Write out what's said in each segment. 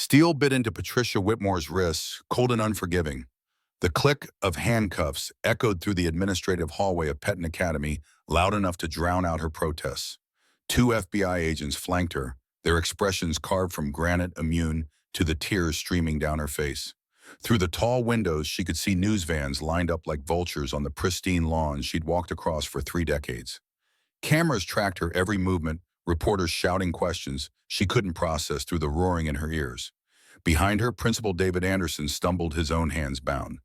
Steel bit into Patricia Whitmore's wrists, cold and unforgiving. The click of handcuffs echoed through the administrative hallway of Petton Academy, loud enough to drown out her protests. Two FBI agents flanked her, their expressions carved from granite, immune to the tears streaming down her face. Through the tall windows, she could see news vans lined up like vultures on the pristine lawns she'd walked across for 3 decades. Cameras tracked her every movement, reporters shouting questions she couldn't process through the roaring in her ears. Behind her, Principal David Anderson stumbled, his own hands bound.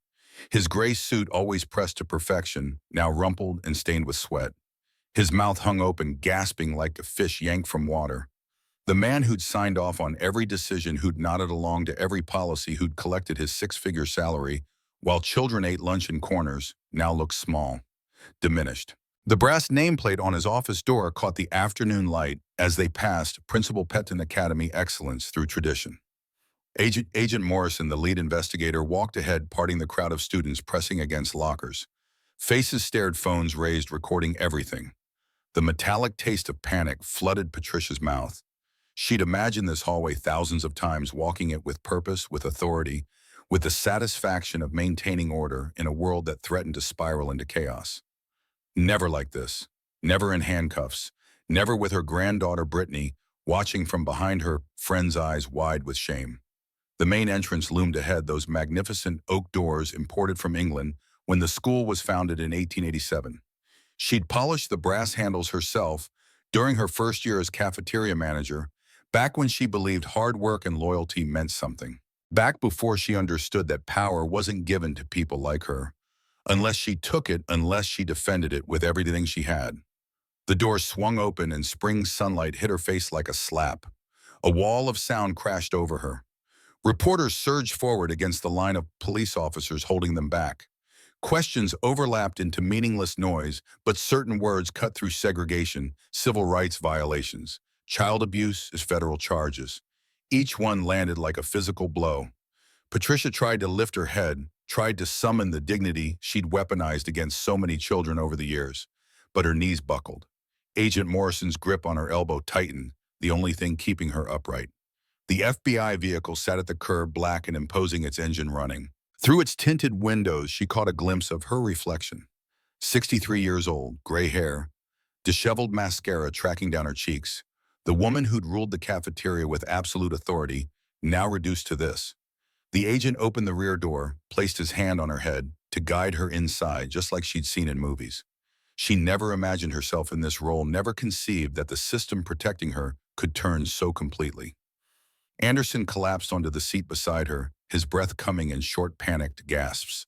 His gray suit, always pressed to perfection, now rumpled and stained with sweat. His mouth hung open, gasping like a fish yanked from water. The man who'd signed off on every decision, who'd nodded along to every policy, who'd collected his six-figure salary while children ate lunch in corners, now looked small, diminished. The brass nameplate on his office door caught the afternoon light as they passed Principal Petton Academy Excellence through tradition. Agent Morrison, the lead investigator, walked ahead, parting the crowd of students pressing against lockers. Faces stared, phones raised, recording everything. The metallic taste of panic flooded Patricia's mouth. She'd imagined this hallway thousands of times, walking it with purpose, with authority, with the satisfaction of maintaining order in a world that threatened to spiral into chaos. Never like this. Never in handcuffs. Never with her granddaughter Brittany watching from behind her, friend's eyes wide with shame. The main entrance loomed ahead, those magnificent oak doors imported from England when the school was founded in 1887. She'd polished the brass handles herself during her first year as cafeteria manager, back when she believed hard work and loyalty meant something. Back before she understood that power wasn't given to people like her, unless she took it, unless she defended it with everything she had. The door swung open and spring sunlight hit her face like a slap. A wall of sound crashed over her. Reporters surged forward against the line of police officers holding them back. Questions overlapped into meaningless noise, but certain words cut through segregation, civil rights violations, child abuse as federal charges. Each one landed like a physical blow. Patricia tried to lift her head, tried to summon the dignity she'd weaponized against so many children over the years, but her knees buckled. Agent Morrison's grip on her elbow tightened, the only thing keeping her upright. The FBI vehicle sat at the curb, black and imposing, its engine running. Through its tinted windows, she caught a glimpse of her reflection. 63 years old, gray hair, disheveled mascara tracking down her cheeks. The woman who'd ruled the cafeteria with absolute authority, now reduced to this. The agent opened the rear door, placed his hand on her head to guide her inside, just like she'd seen in movies. She never imagined herself in this role, never conceived that the system protecting her could turn so completely. Anderson collapsed onto the seat beside her, his breath coming in short, panicked gasps.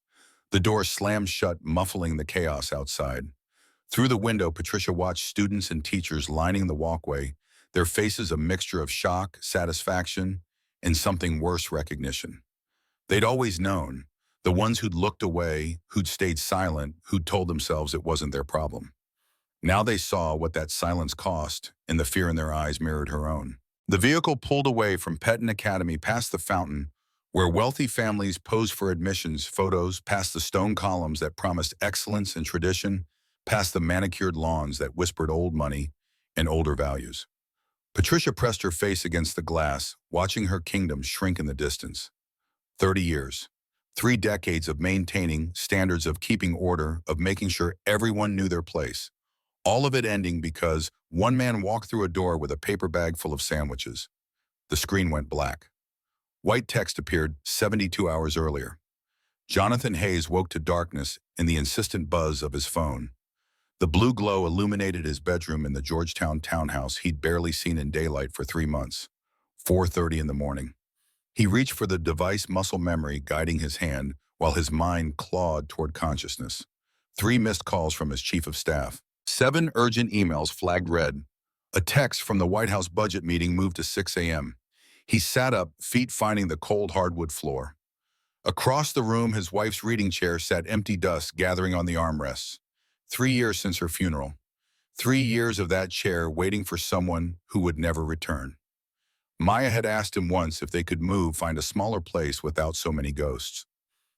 The door slammed shut, muffling the chaos outside. Through the window, Patricia watched students and teachers lining the walkway, their faces a mixture of shock, satisfaction, and something worse, recognition. They'd always known, the ones who'd looked away, who'd stayed silent, who'd told themselves it wasn't their problem. Now they saw what that silence cost, and the fear in their eyes mirrored her own. The vehicle pulled away from Petton Academy, past the fountain, where wealthy families posed for admissions photos, past the stone columns that promised excellence and tradition, past the manicured lawns that whispered old money and older values. Patricia pressed her face against the glass, watching her kingdom shrink in the distance. 30 years. 3 decades of maintaining standards, of keeping order, of making sure everyone knew their place. All of it ending because one man walked through a door with a paper bag full of sandwiches. The screen went black. White text appeared 72 hours earlier. Jonathan Hayes woke to darkness in the insistent buzz of his phone. The blue glow illuminated his bedroom in the Georgetown townhouse he'd barely seen in daylight for 3 months. 4:30 in the morning. He reached for the device, muscle memory guiding his hand, while his mind clawed toward consciousness. 3 missed calls from his chief of staff. 7 urgent emails flagged red. A text from the White House budget meeting moved to 6 a.m. He sat up, feet finding the cold hardwood floor. Across the room, his wife's reading chair sat empty, dust gathering on the armrests. 3 years since her funeral. 3 years of that chair waiting for someone who would never return. Maya had asked him once if they could move, find a smaller place without so many ghosts.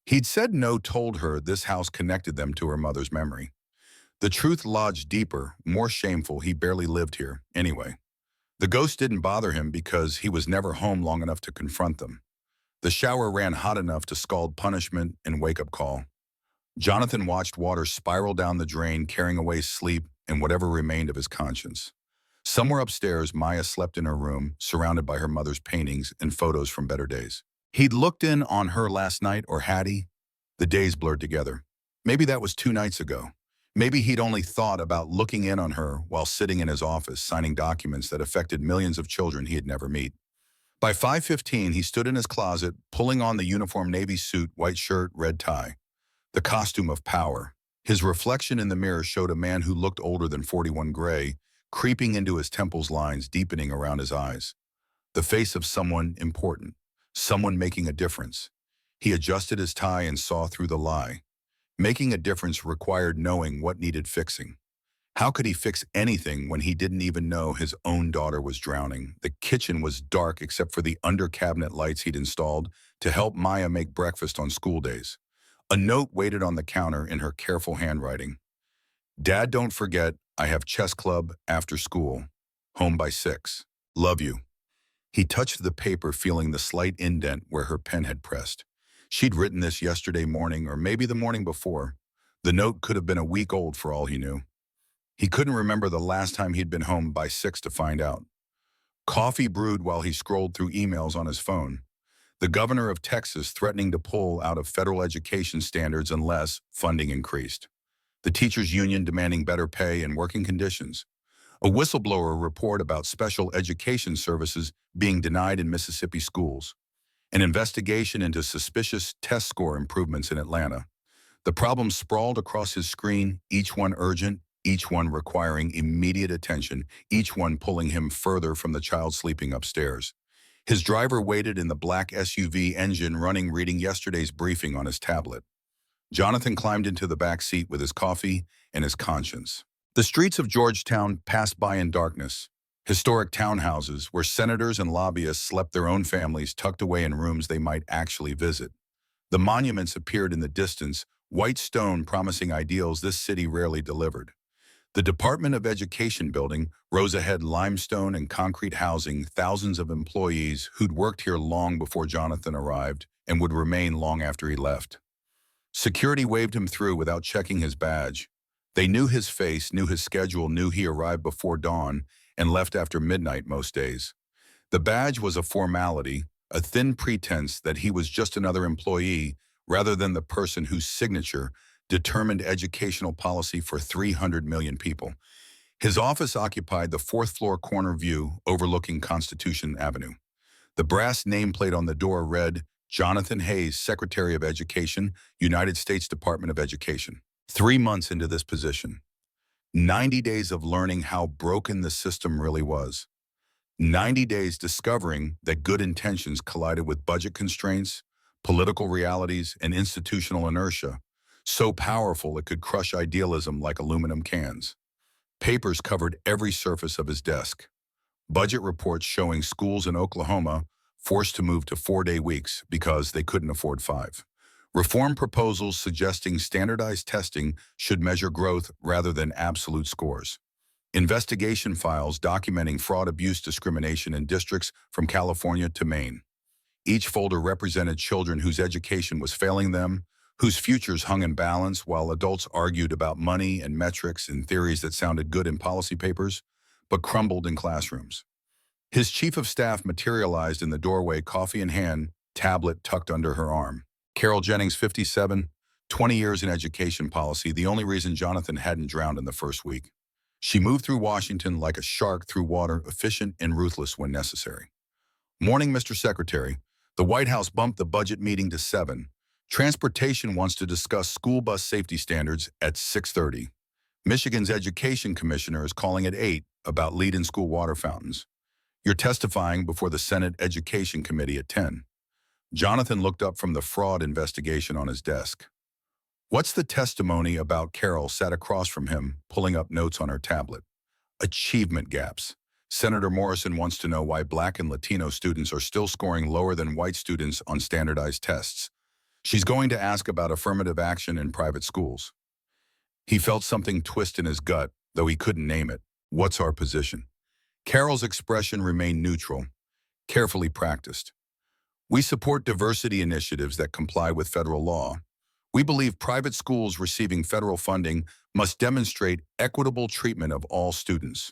He'd said no, told her this house connected them to her mother's memory. The truth lodged deeper, more shameful. He barely lived here, anyway. The ghost didn't bother him because he was never home long enough to confront them. The shower ran hot enough to scald punishment and wake-up call. Jonathan watched water spiral down the drain, carrying away sleep and whatever remained of his conscience. Somewhere upstairs, Maya slept in her room, surrounded by her mother's paintings and photos from better days. He'd looked in on her last night, or had he? The days blurred together. Maybe that was 2 nights ago. Maybe he'd only thought about looking in on her while sitting in his office, signing documents that affected millions of children he'd never meet. By 5:15, he stood in his closet, pulling on the uniform navy suit, white shirt, red tie. The costume of power. His reflection in the mirror showed a man who looked older than 41 gray, creeping into his temples, lines deepening around his eyes. The face of someone important, someone making a difference. He adjusted his tie and saw through the lie. Making a difference required knowing what needed fixing. How could he fix anything when he didn't even know his own daughter was drowning? The kitchen was dark except for the under-cabinet lights he'd installed to help Maya make breakfast on school days. A note waited on the counter in her careful handwriting. Dad, don't forget, I have chess club after school. Home by 6. Love you. He touched the paper, feeling the slight indent where her pen had pressed. She'd written this yesterday morning, or maybe the morning before. The note could have been a week old for all he knew. He couldn't remember the last time he'd been home by 6 to find out. Coffee brewed while he scrolled through emails on his phone. The governor of Texas threatening to pull out of federal education standards unless funding increased. The teachers' union demanding better pay and working conditions. A whistleblower report about special education services being denied in Mississippi schools. An investigation into suspicious test score improvements in Atlanta. The problems sprawled across his screen, each one urgent, each one requiring immediate attention, each one pulling him further from the child sleeping upstairs. His driver waited in the black SUV, engine running, reading yesterday's briefing on his tablet. Jonathan climbed into the back seat with his coffee and his conscience. The streets of Georgetown passed by in darkness. Historic townhouses where senators and lobbyists slept, their own families tucked away in rooms they might actually visit. The monuments appeared in the distance, white stone promising ideals this city rarely delivered. The Department of Education building rose ahead, limestone and concrete housing thousands of employees who'd worked here long before Jonathan arrived and would remain long after he left. Security waved him through without checking his badge. They knew his face, knew his schedule, knew he arrived before dawn and left after midnight most days. The badge was a formality, a thin pretense that he was just another employee rather than the person whose signature determined educational policy for 300 million people. His office occupied the fourth-floor corner view overlooking Constitution Avenue. The brass nameplate on the door read, Jonathan Hayes, Secretary of Education, United States Department of Education. 3 months into this position. 90 days of learning how broken the system really was. 90 days discovering that good intentions collided with budget constraints, political realities, and institutional inertia, so powerful it could crush idealism like aluminum cans. Papers covered every surface of his desk. Budget reports showing schools in Oklahoma forced to move to 4-day weeks because they couldn't afford 5. Reform proposals suggesting standardized testing should measure growth rather than absolute scores. Investigation files documenting fraud, abuse, discrimination in districts from California to Maine. Each folder represented children whose education was failing them, whose futures hung in balance while adults argued about money and metrics and theories that sounded good in policy papers, but crumbled in classrooms. His chief of staff materialized in the doorway, coffee in hand, tablet tucked under her arm. Carol Jennings, 57, 20 years in education policy, the only reason Jonathan hadn't drowned in the first week. She moved through Washington like a shark through water, efficient and ruthless when necessary. Morning, Mr. Secretary. The White House bumped the budget meeting to 7. Transportation wants to discuss school bus safety standards at 6:30. Michigan's education commissioner is calling at 8 about lead in school water fountains. You're testifying before the Senate Education Committee at 10. Jonathan looked up from the fraud investigation on his desk. What's the testimony about? Carol sat across from him, pulling up notes on her tablet. Achievement gaps. Senator Morrison wants to know why Black and Latino students are still scoring lower than white students on standardized tests. She's going to ask about affirmative action in private schools. He felt something twist in his gut, though he couldn't name it. What's our position? Carol's expression remained neutral, carefully practiced. We support diversity initiatives that comply with federal law. We believe private schools receiving federal funding must demonstrate equitable treatment of all students.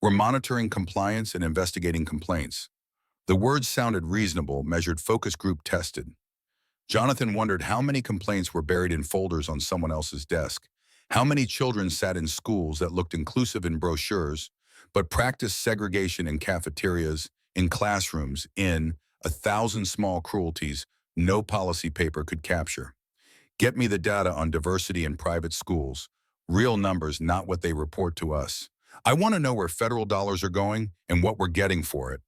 We're monitoring compliance and investigating complaints. The words sounded reasonable, measured focus group tested. Jonathan wondered how many complaints were buried in folders on someone else's desk, how many children sat in schools that looked inclusive in brochures, but practiced segregation in cafeterias, in classrooms, in 1,000 small cruelties no policy paper could capture. Get me the data on diversity in private schools. Real numbers, not what they report to us. I want to know where federal dollars are going and what we're getting for it.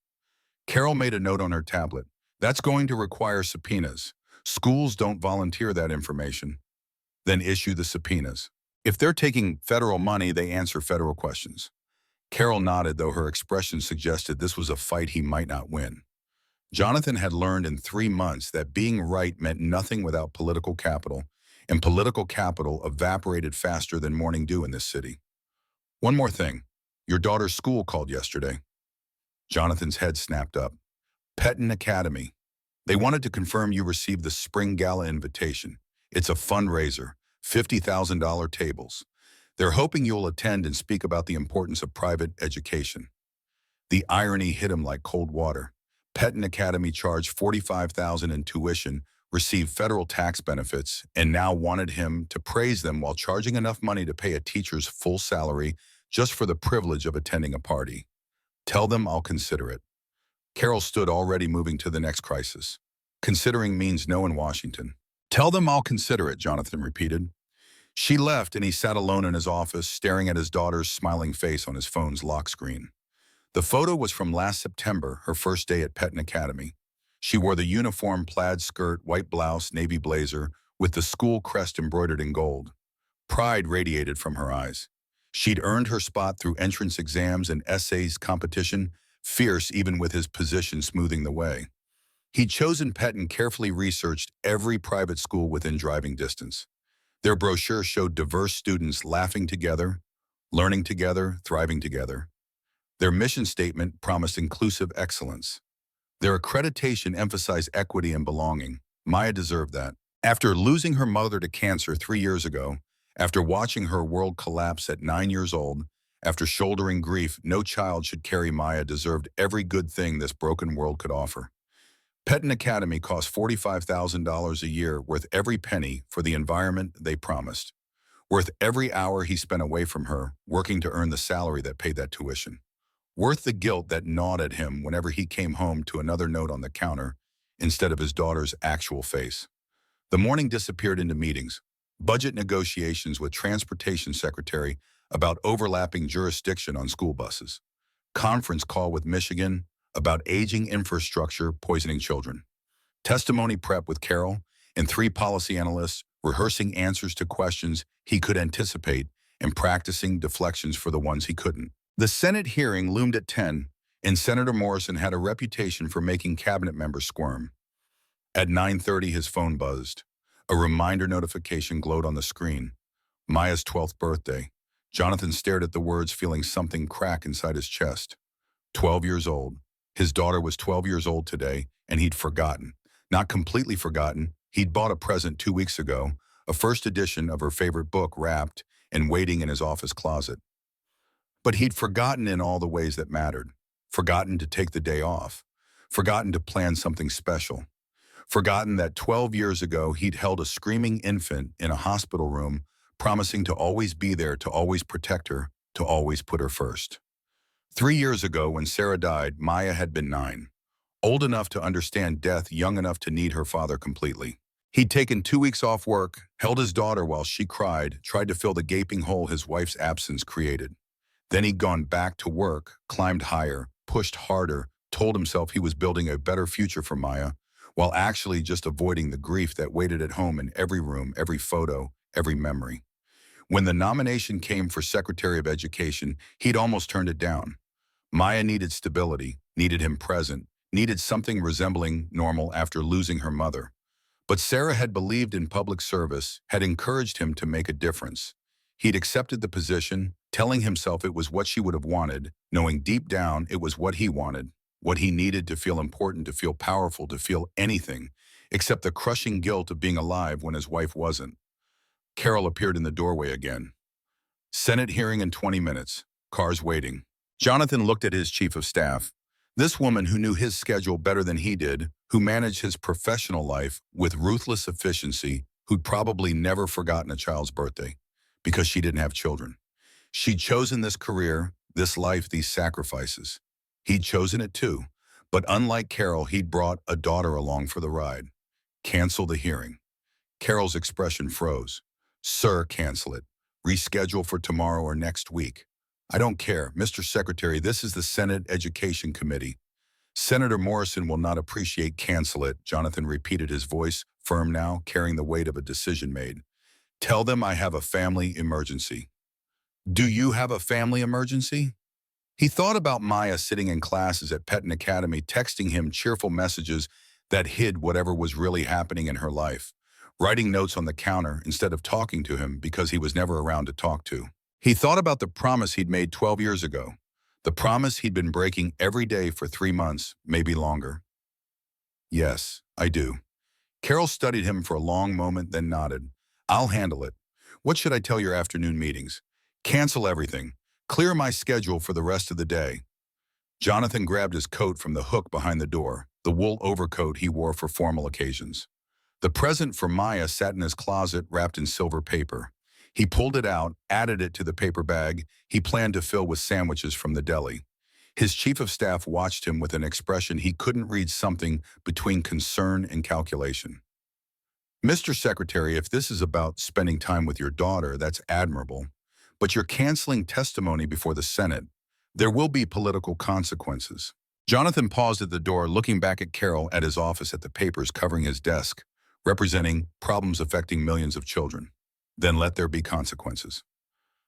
Carol made a note on her tablet. That's going to require subpoenas. Schools don't volunteer that information. Then issue the subpoenas. If they're taking federal money, they answer federal questions. Carol nodded, though her expression suggested this was a fight he might not win. Jonathan had learned in 3 months that being right meant nothing without political capital, and political capital evaporated faster than morning dew in this city. One more thing. Your daughter's school called yesterday. Jonathan's head snapped up. Pettin Academy. They wanted to confirm you received the spring gala invitation. It's a fundraiser, $50,000 tables. They're hoping you'll attend and speak about the importance of private education. The irony hit him like cold water. Pettin Academy charged $45,000 in tuition, received federal tax benefits, and now wanted him to praise them while charging enough money to pay a teacher's full salary just for the privilege of attending a party. Tell them I'll consider it. Carol stood, already moving to the next crisis. Considering means no in Washington. Tell them I'll consider it, Jonathan repeated. She left and he sat alone in his office, staring at his daughter's smiling face on his phone's lock screen. The photo was from last September, her first day at Pettin Academy. She wore the uniform plaid skirt, white blouse, navy blazer, with the school crest embroidered in gold. Pride radiated from her eyes. She'd earned her spot through entrance exams and essays competition, fierce even with his position smoothing the way. He'd chosen Pettin, carefully researched every private school within driving distance. Their brochure showed diverse students laughing together, learning together, thriving together. Their mission statement promised inclusive excellence. Their accreditation emphasized equity and belonging. Maya deserved that. After losing her mother to cancer 3 years ago, after watching her world collapse at 9 years old, after shouldering grief no child should carry, Maya deserved every good thing this broken world could offer. Pettin Academy cost $45,000 a year, worth every penny for the environment they promised, worth every hour he spent away from her, working to earn the salary that paid that tuition, worth the guilt that gnawed at him whenever he came home to another note on the counter instead of his daughter's actual face. The morning disappeared into meetings, budget negotiations with transportation secretary about overlapping jurisdiction on school buses, conference call with Michigan about aging infrastructure poisoning children, testimony prep with Carol and 3 policy analysts rehearsing answers to questions he could anticipate and practicing deflections for the ones he couldn't. The Senate hearing loomed at 10, and Senator Morrison had a reputation for making cabinet members squirm. At 9:30, his phone buzzed. A reminder notification glowed on the screen. Maya's 12th birthday. Jonathan stared at the words, feeling something crack inside his chest. 12 years old. His daughter was 12 years old today, and he'd forgotten. Not completely forgotten, he'd bought a present 2 weeks ago, a first edition of her favorite book wrapped and waiting in his office closet. But he'd forgotten in all the ways that mattered. Forgotten to take the day off. Forgotten to plan something special. Forgotten that 12 years ago he'd held a screaming infant in a hospital room, promising to always be there, to always protect her, to always put her first. 3 years ago, when Sarah died, Maya had been 9. Old enough to understand death, young enough to need her father completely. He'd taken 2 weeks off work, held his daughter while she cried, tried to fill the gaping hole his wife's absence created. Then he'd gone back to work, climbed higher, pushed harder, told himself he was building a better future for Maya, while actually just avoiding the grief that waited at home in every room, every photo, every memory. When the nomination came for Secretary of Education, he'd almost turned it down. Maya needed stability, needed him present, needed something resembling normal after losing her mother. But Sarah had believed in public service, had encouraged him to make a difference. He'd accepted the position, telling himself it was what she would have wanted, knowing deep down it was what he wanted, what he needed to feel important, to feel powerful, to feel anything, except the crushing guilt of being alive when his wife wasn't. Carol appeared in the doorway again. Senate hearing in 20 minutes. Cars waiting. Jonathan looked at his chief of staff. This woman who knew his schedule better than he did, who managed his professional life with ruthless efficiency, who'd probably never forgotten a child's birthday because she didn't have children. She'd chosen this career, this life, these sacrifices. He'd chosen it too. But unlike Carol, he'd brought a daughter along for the ride. Cancel the hearing. Carol's expression froze. Sir, cancel it. Reschedule for tomorrow or next week. I don't care. Mr. Secretary, this is the Senate Education Committee. Senator Morrison will not appreciate cancel it, Jonathan repeated, his voice firm now, carrying the weight of a decision made. Tell them I have a family emergency. Do you have a family emergency? He thought about Maya sitting in classes at Petton Academy, texting him cheerful messages that hid whatever was really happening in her life, writing notes on the counter instead of talking to him because he was never around to talk to. He thought about the promise he'd made 12 years ago, the promise he'd been breaking every day for 3 months, maybe longer. Yes, I do. Carol studied him for a long moment, then nodded. I'll handle it. What should I tell your afternoon meetings? Cancel everything. Clear my schedule for the rest of the day. Jonathan grabbed his coat from the hook behind the door, the wool overcoat he wore for formal occasions. The present for Maya sat in his closet wrapped in silver paper. He pulled it out, added it to the paper bag he planned to fill with sandwiches from the deli. His chief of staff watched him with an expression he couldn't read, something between concern and calculation. Mr. Secretary, if this is about spending time with your daughter, that's admirable. But you're canceling testimony before the Senate. There will be political consequences. Jonathan paused at the door, looking back at Carol at his office at the papers covering his desk, representing problems affecting millions of children. Then let there be consequences.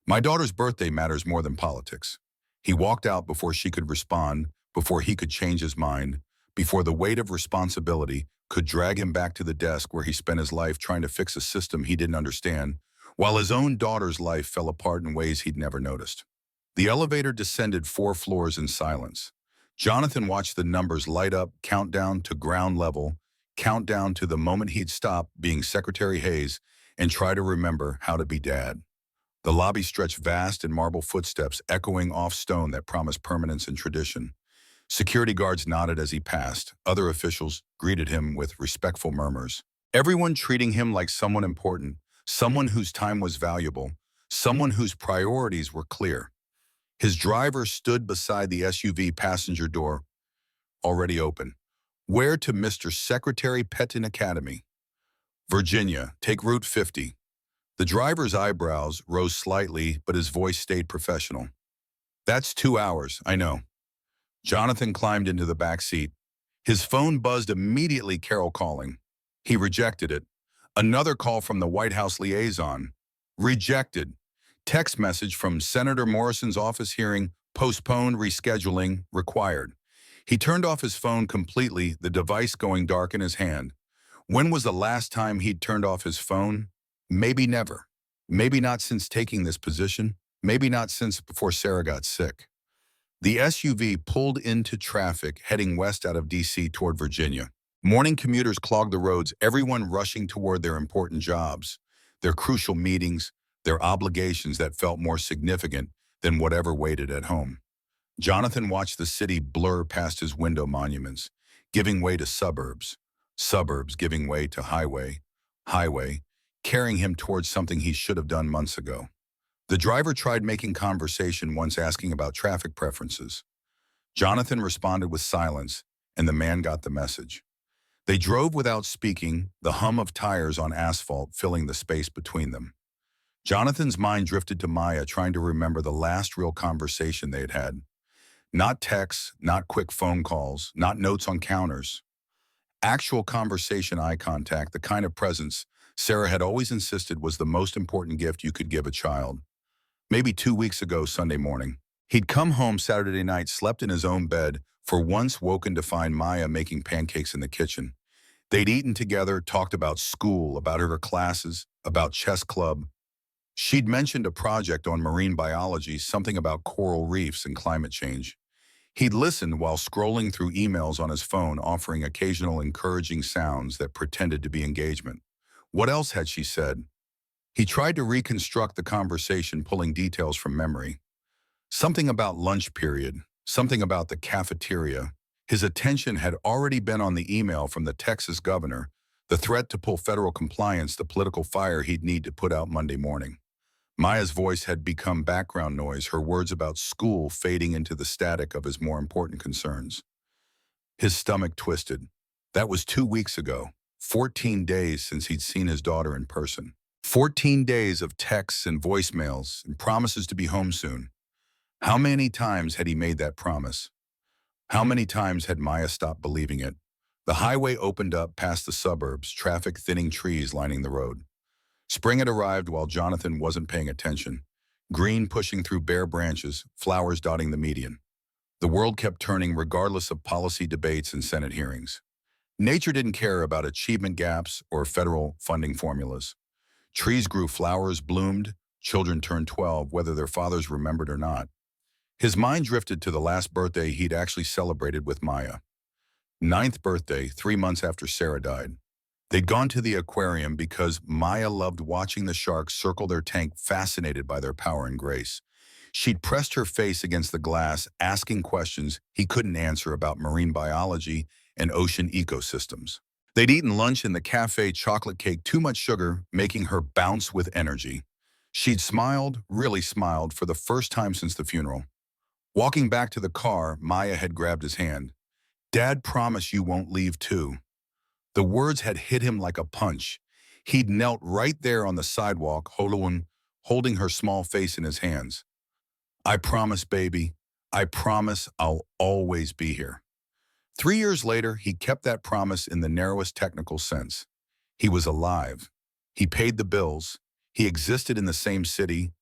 My daughter's birthday matters more than politics. He walked out before she could respond, before he could change his mind, before the weight of responsibility could drag him back to the desk where he spent his life trying to fix a system he didn't understand, while his own daughter's life fell apart in ways he'd never noticed. The elevator descended 4 floors in silence. Jonathan watched the numbers light up, countdown to ground level, countdown to the moment he'd stop being Secretary Hayes and try to remember how to be dad. The lobby stretched vast in marble footsteps, echoing off stone that promised permanence and tradition. Security guards nodded as he passed. Other officials greeted him with respectful murmurs. Everyone treating him like someone important, someone whose time was valuable, someone whose priorities were clear. His driver stood beside the SUV passenger door, already open. Where to, Mr. Secretary, Petton Academy? Virginia, take Route 50. The driver's eyebrows rose slightly, but his voice stayed professional. That's 2 hours, I know. Jonathan climbed into the back seat. His phone buzzed immediately, Carol calling. He rejected it. Another call from the White House liaison. Rejected. Text message from Senator Morrison's office, hearing postponed, rescheduling, required. He turned off his phone completely, the device going dark in his hand. When was the last time he'd turned off his phone? Maybe never. Maybe not since taking this position. Maybe not since before Sarah got sick. The SUV pulled into traffic, heading west out of D.C. toward Virginia. Morning commuters clogged the roads, everyone rushing toward their important jobs, their crucial meetings, their obligations that felt more significant than whatever waited at home. Jonathan watched the city blur past his window, monuments, giving way to suburbs, suburbs giving way to highway, highway, carrying him towards something he should have done months ago. The driver tried making conversation, once asking about traffic preferences. Jonathan responded with silence, and the man got the message. They drove without speaking, the hum of tires on asphalt filling the space between them. Jonathan's mind drifted to Maya, trying to remember the last real conversation they had had. Not texts, not quick phone calls, not notes on counters. Actual conversation, eye contact, the kind of presence Sarah had always insisted was the most important gift you could give a child. Maybe 2 weeks ago, Sunday morning, he'd come home Saturday night, slept in his own bed, for once woken to find Maya making pancakes in the kitchen. They'd eaten together, talked about school, about her classes, about chess club. She'd mentioned a project on marine biology, something about coral reefs and climate change. He'd listened while scrolling through emails on his phone, offering occasional encouraging sounds that pretended to be engagement. What else had she said? He tried to reconstruct the conversation, pulling details from memory. Something about lunch period, something about the cafeteria. His attention had already been on the email from the Texas governor, the threat to pull federal compliance, the political fire he'd need to put out Monday morning. Maya's voice had become background noise, her words about school fading into the static of his more important concerns. His stomach twisted. That was 2 weeks ago, 14 days since he'd seen his daughter in person. 14 days of texts and voicemails and promises to be home soon. How many times had he made that promise? How many times had Maya stopped believing it? The highway opened up past the suburbs, traffic thinning, trees lining the road. Spring had arrived while Jonathan wasn't paying attention. Green pushing through bare branches, flowers dotting the median. The world kept turning regardless of policy debates and Senate hearings. Nature didn't care about achievement gaps or federal funding formulas. Trees grew, flowers bloomed, children turned 12, whether their fathers remembered or not. His mind drifted to the last birthday he'd actually celebrated with Maya. Ninth birthday, 3 months after Sarah died. They'd gone to the aquarium because Maya loved watching the sharks circle their tank, fascinated by their power and grace. She'd pressed her face against the glass, asking questions he couldn't answer about marine biology and ocean ecosystems. They'd eaten lunch in the cafe, chocolate cake, too much sugar, making her bounce with energy. She'd smiled, really smiled, for the first time since the funeral. Walking back to the car, Maya had grabbed his hand. "Dad, promise you won't leave too." The words had hit him like a punch. He'd knelt right there on the sidewalk, holding her small face in his hands. "I promise, baby. I promise I'll always be here." 3 years later, he kept that promise in the narrowest technical sense. He was alive. He paid the bills. He existed in the same city.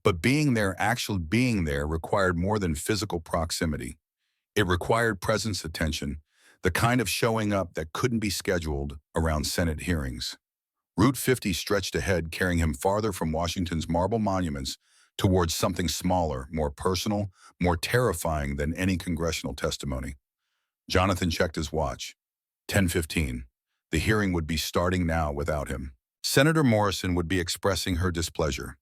But being there, actually being there, required more than physical proximity. It required presence, attention, the kind of showing up that couldn't be scheduled around Senate hearings. Route 50 stretched ahead, carrying him farther from Washington's marble monuments towards something smaller, more personal, more terrifying than any congressional testimony. Jonathan checked his watch. 10:15. The hearing would be starting now without him. Senator Morrison would be expressing her displeasure.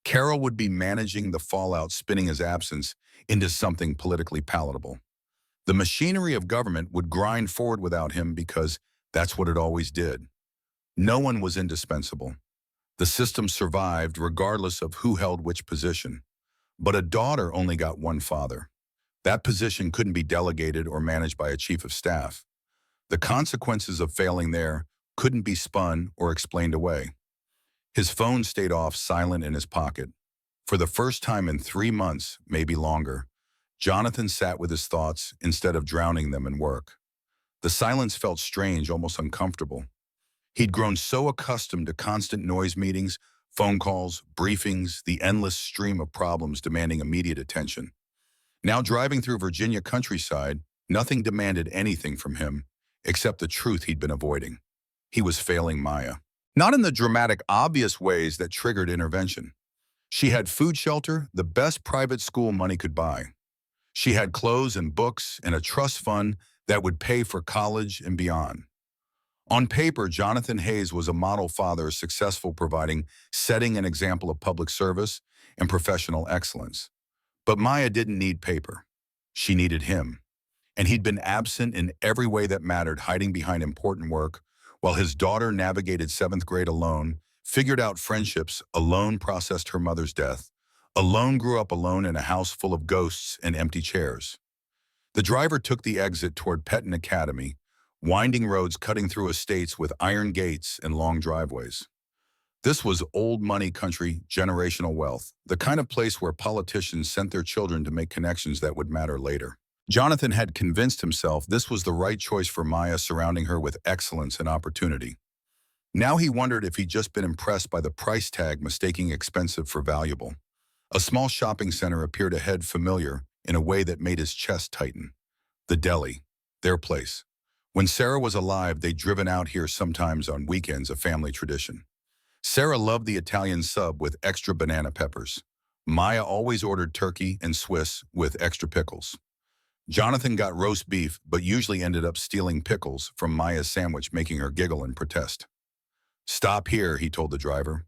Carroll would be managing the fallout, spinning his absence into something politically palatable. The machinery of government would grind forward without him because that's what it always did. No one was indispensable. The system survived regardless of who held which position. But a daughter only got one father. That position couldn't be delegated or managed by a chief of staff. The consequences of failing there couldn't be spun or explained away. His phone stayed off, silent in his pocket. For the first time in 3 months, maybe longer, Jonathan sat with his thoughts instead of drowning them in work. The silence felt strange, almost uncomfortable. He'd grown so accustomed to constant noise, meetings, phone calls, briefings, the endless stream of problems demanding immediate attention. Now driving through Virginia countryside, nothing demanded anything from him except the truth he'd been avoiding. He was failing Maya. Not in the dramatic, obvious ways that triggered intervention. She had food, shelter, the best private school money could buy. She had clothes and books and a trust fund that would pay for college and beyond. On paper, Jonathan Hayes was a model father, successful, setting an example of public service and professional excellence. But Maya didn't need paper. She needed him. And he'd been absent in every way that mattered, hiding behind important work, while his daughter navigated 7th grade alone, figured out friendships alone, processed her mother's death, alone grew up alone in a house full of ghosts and empty chairs. The driver took the exit toward Petton Academy, winding roads cutting through estates with iron gates and long driveways. This was old money country, generational wealth, the kind of place where politicians sent their children to make connections that would matter later. Jonathan had convinced himself this was the right choice for Maya, surrounding her with excellence and opportunity. Now he wondered if he'd just been impressed by the price tag, mistaking expensive for valuable. A small shopping center appeared ahead, familiar in a way that made his chest tighten. The deli, their place. When Sarah was alive, they'd driven out here sometimes on weekends, a family tradition. Sarah loved the Italian sub with extra banana peppers. Maya always ordered turkey and Swiss with extra pickles. Jonathan got roast beef, but usually ended up stealing pickles from Maya's sandwich, making her giggle and protest. "Stop here," he told the driver.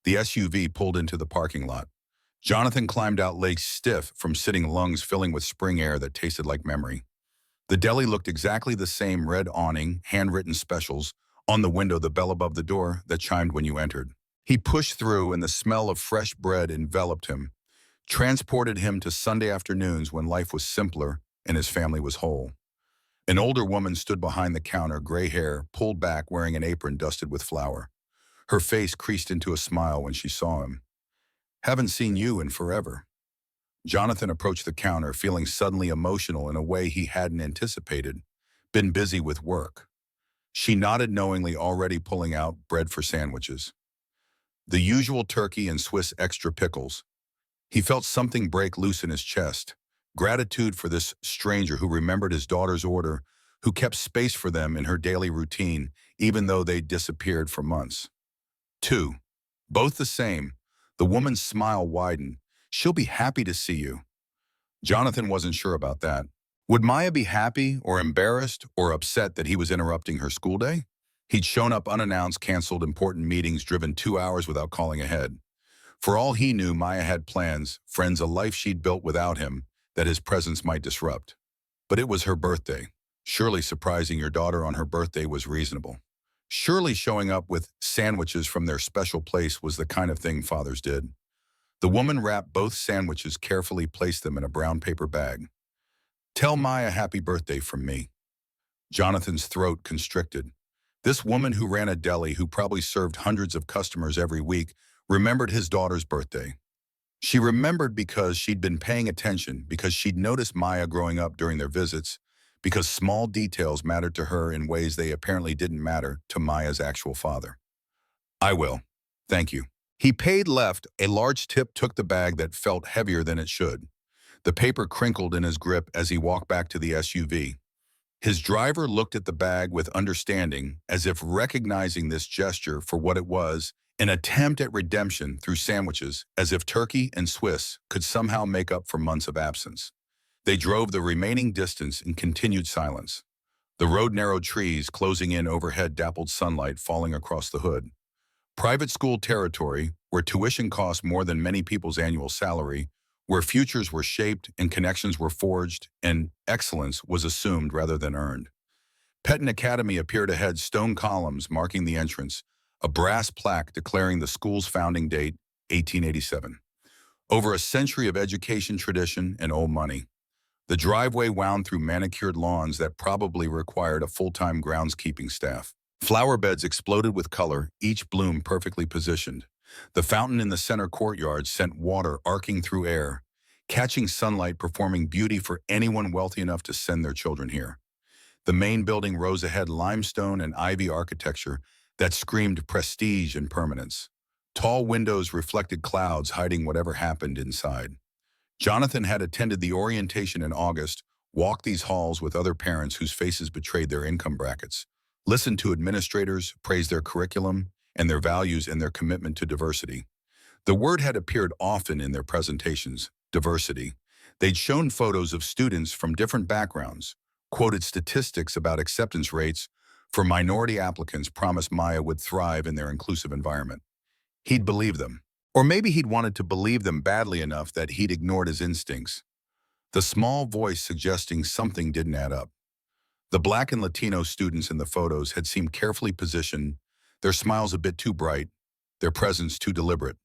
The SUV pulled into the parking lot. Jonathan climbed out, legs stiff from sitting, lungs filling with spring air that tasted like memory. The deli looked exactly the same: red awning, handwritten specials on the window, the bell above the door that chimed when you entered. He pushed through, and the smell of fresh bread enveloped him, transported him to Sunday afternoons when life was simpler and his family was whole. An older woman stood behind the counter, gray hair pulled back, wearing an apron dusted with flour. Her face creased into a smile when she saw him. "Haven't seen you in forever." Jonathan approached the counter, feeling suddenly emotional in a way he hadn't anticipated. "Been busy with work." She nodded knowingly, already pulling out bread for sandwiches. The usual turkey and Swiss extra pickles. He felt something break loose in his chest. Gratitude for this stranger who remembered his daughter's order, who kept space for them in her daily routine, even though they'd disappeared for months. 2. Both the same. The woman's smile widened. "She'll be happy to see you." Jonathan wasn't sure about that. Would Maya be happy or embarrassed or upset that he was interrupting her school day? He'd shown up unannounced, canceled important meetings, driven 2 hours without calling ahead. For all he knew, Maya had plans, friends, a life she'd built without him that his presence might disrupt. But it was her birthday. Surely surprising your daughter on her birthday was reasonable. Surely showing up with sandwiches from their special place was the kind of thing fathers did. The woman wrapped both sandwiches, carefully placed them in a brown paper bag. "Tell Maya happy birthday from me." Jonathan's throat constricted. This woman who ran a deli, who probably served hundreds of customers every week, remembered his daughter's birthday. She remembered because she'd been paying attention, because she'd noticed Maya growing up during their visits, because small details mattered to her in ways they apparently didn't matter to Maya's actual father. "I will. Thank you." He paid, left a large tip, took the bag that felt heavier than it should. The paper crinkled in his grip as he walked back to the SUV. His driver looked at the bag with understanding, as if recognizing this gesture for what it was, an attempt at redemption through sandwiches, as if turkey and Swiss could somehow make up for months of absence. They drove the remaining distance in continued silence. The road narrowed, trees closing in overhead, dappled sunlight falling across the hood. Private school territory, where tuition cost more than many people's annual salary, where futures were shaped and connections were forged and excellence was assumed rather than earned. Petton Academy appeared ahead, stone columns marking the entrance, a brass plaque declaring the school's founding date, 1887. Over a century of education, tradition, and old money. The driveway wound through manicured lawns that probably required a full-time groundskeeping staff. Flower beds exploded with color, each bloom perfectly positioned. The fountain in the center courtyard sent water arcing through air, catching sunlight, performing beauty for anyone wealthy enough to send their children here. The main building rose ahead, limestone and ivy architecture that screamed prestige and permanence. Tall windows reflected clouds, hiding whatever happened inside. Jonathan had attended the orientation in August, walked these halls with other parents whose faces betrayed their income brackets, listened to administrators praise their curriculum and their values and their commitment to diversity. The word had appeared often in their presentations, diversity. They'd shown photos of students from different backgrounds, quoted statistics about acceptance rates for minority applicants, promised Maya would thrive in their inclusive environment. He'd believe them. Or maybe he'd wanted to believe them badly enough that he'd ignored his instincts. The small voice suggesting something didn't add up. The Black and Latino students in the photos had seemed carefully positioned, their smiles a bit too bright, their presence too deliberate.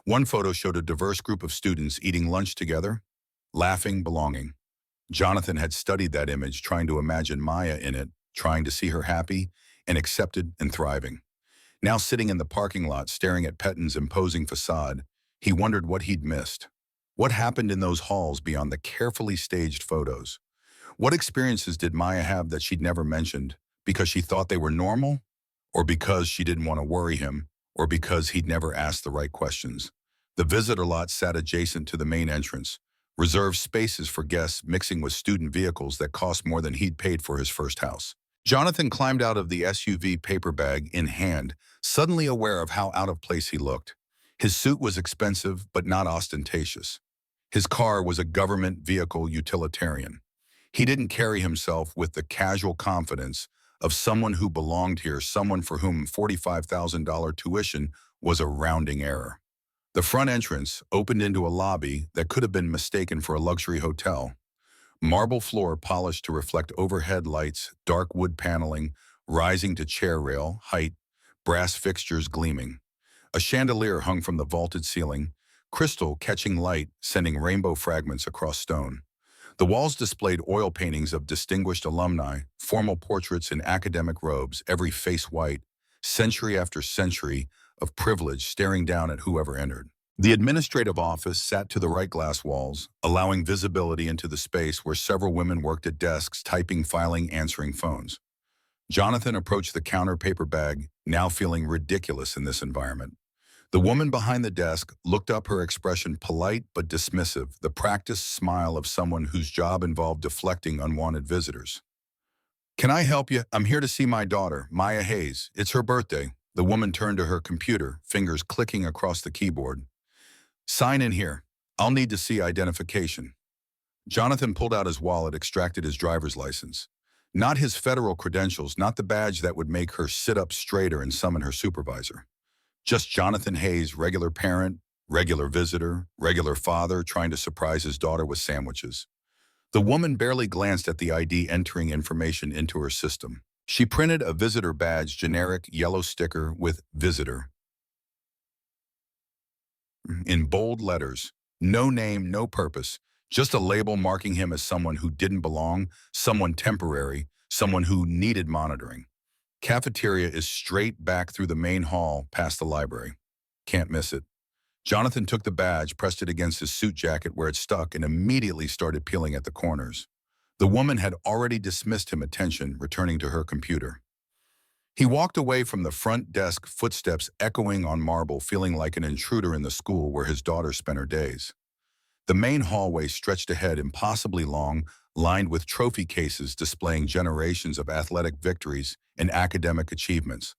One photo showed a diverse group of students eating lunch together, laughing, belonging. Jonathan had studied that image, trying to imagine Maya in it, trying to see her happy and accepted and thriving. Now sitting in the parking lot, staring at Petton's imposing facade, he wondered what he'd missed. What happened in those halls beyond the carefully staged photos? What experiences did Maya have that she'd never mentioned, because she thought they were normal? Or because she didn't want to worry him? Or because he'd never asked the right questions? The visitor lot sat adjacent to the main entrance, reserved spaces for guests, mixing with student vehicles that cost more than he'd paid for his first house. Jonathan climbed out of the SUV paper bag in hand, suddenly aware of how out of place he looked. His suit was expensive, but not ostentatious. His car was a government vehicle utilitarian. He didn't carry himself with the casual confidence of someone who belonged here, someone for whom $45,000 tuition was a rounding error. The front entrance opened into a lobby that could have been mistaken for a luxury hotel. Marble floor polished to reflect overhead lights, dark wood paneling, rising to chair rail, height, brass fixtures gleaming. A chandelier hung from the vaulted ceiling, crystal catching light, sending rainbow fragments across stone. The walls displayed oil paintings of distinguished alumni, formal portraits in academic robes, every face white, century after century of privilege staring down at whoever entered. The administrative office sat to the right glass walls, allowing visibility into the space where several women worked at desks, typing, filing, answering phones. Jonathan approached the counter paper bag, now feeling ridiculous in this environment. The woman behind the desk looked up, her expression polite but dismissive, the practiced smile of someone whose job involved deflecting unwanted visitors. "Can I help you? I'm here to see my daughter, Maya Hayes. It's her birthday." The woman turned to her computer, fingers clicking across the keyboard. "Sign in here. I'll need to see identification." Jonathan pulled out his wallet, extracted his driver's license. Not his federal credentials, not the badge that would make her sit up straighter and summon her supervisor. Just Jonathan Hayes, regular parent, regular visitor, regular father, trying to surprise his daughter with sandwiches. The woman barely glanced at the ID, entering information into her system. She printed a visitor badge, generic yellow sticker with "Visitor" in bold letters. No name, no purpose, just a label marking him as someone who didn't belong, someone temporary, someone who needed monitoring. Cafeteria is straight back through the main hall past the library. Can't miss it. Jonathan took the badge, pressed it against his suit jacket where it stuck, and immediately started peeling at the corners. The woman had already dismissed him, attention returning to her computer. He walked away from the front desk, footsteps echoing on marble, feeling like an intruder in the school where his daughter spent her days. The main hallway stretched ahead, impossibly long, lined with trophy cases displaying generations of athletic victories and academic achievements.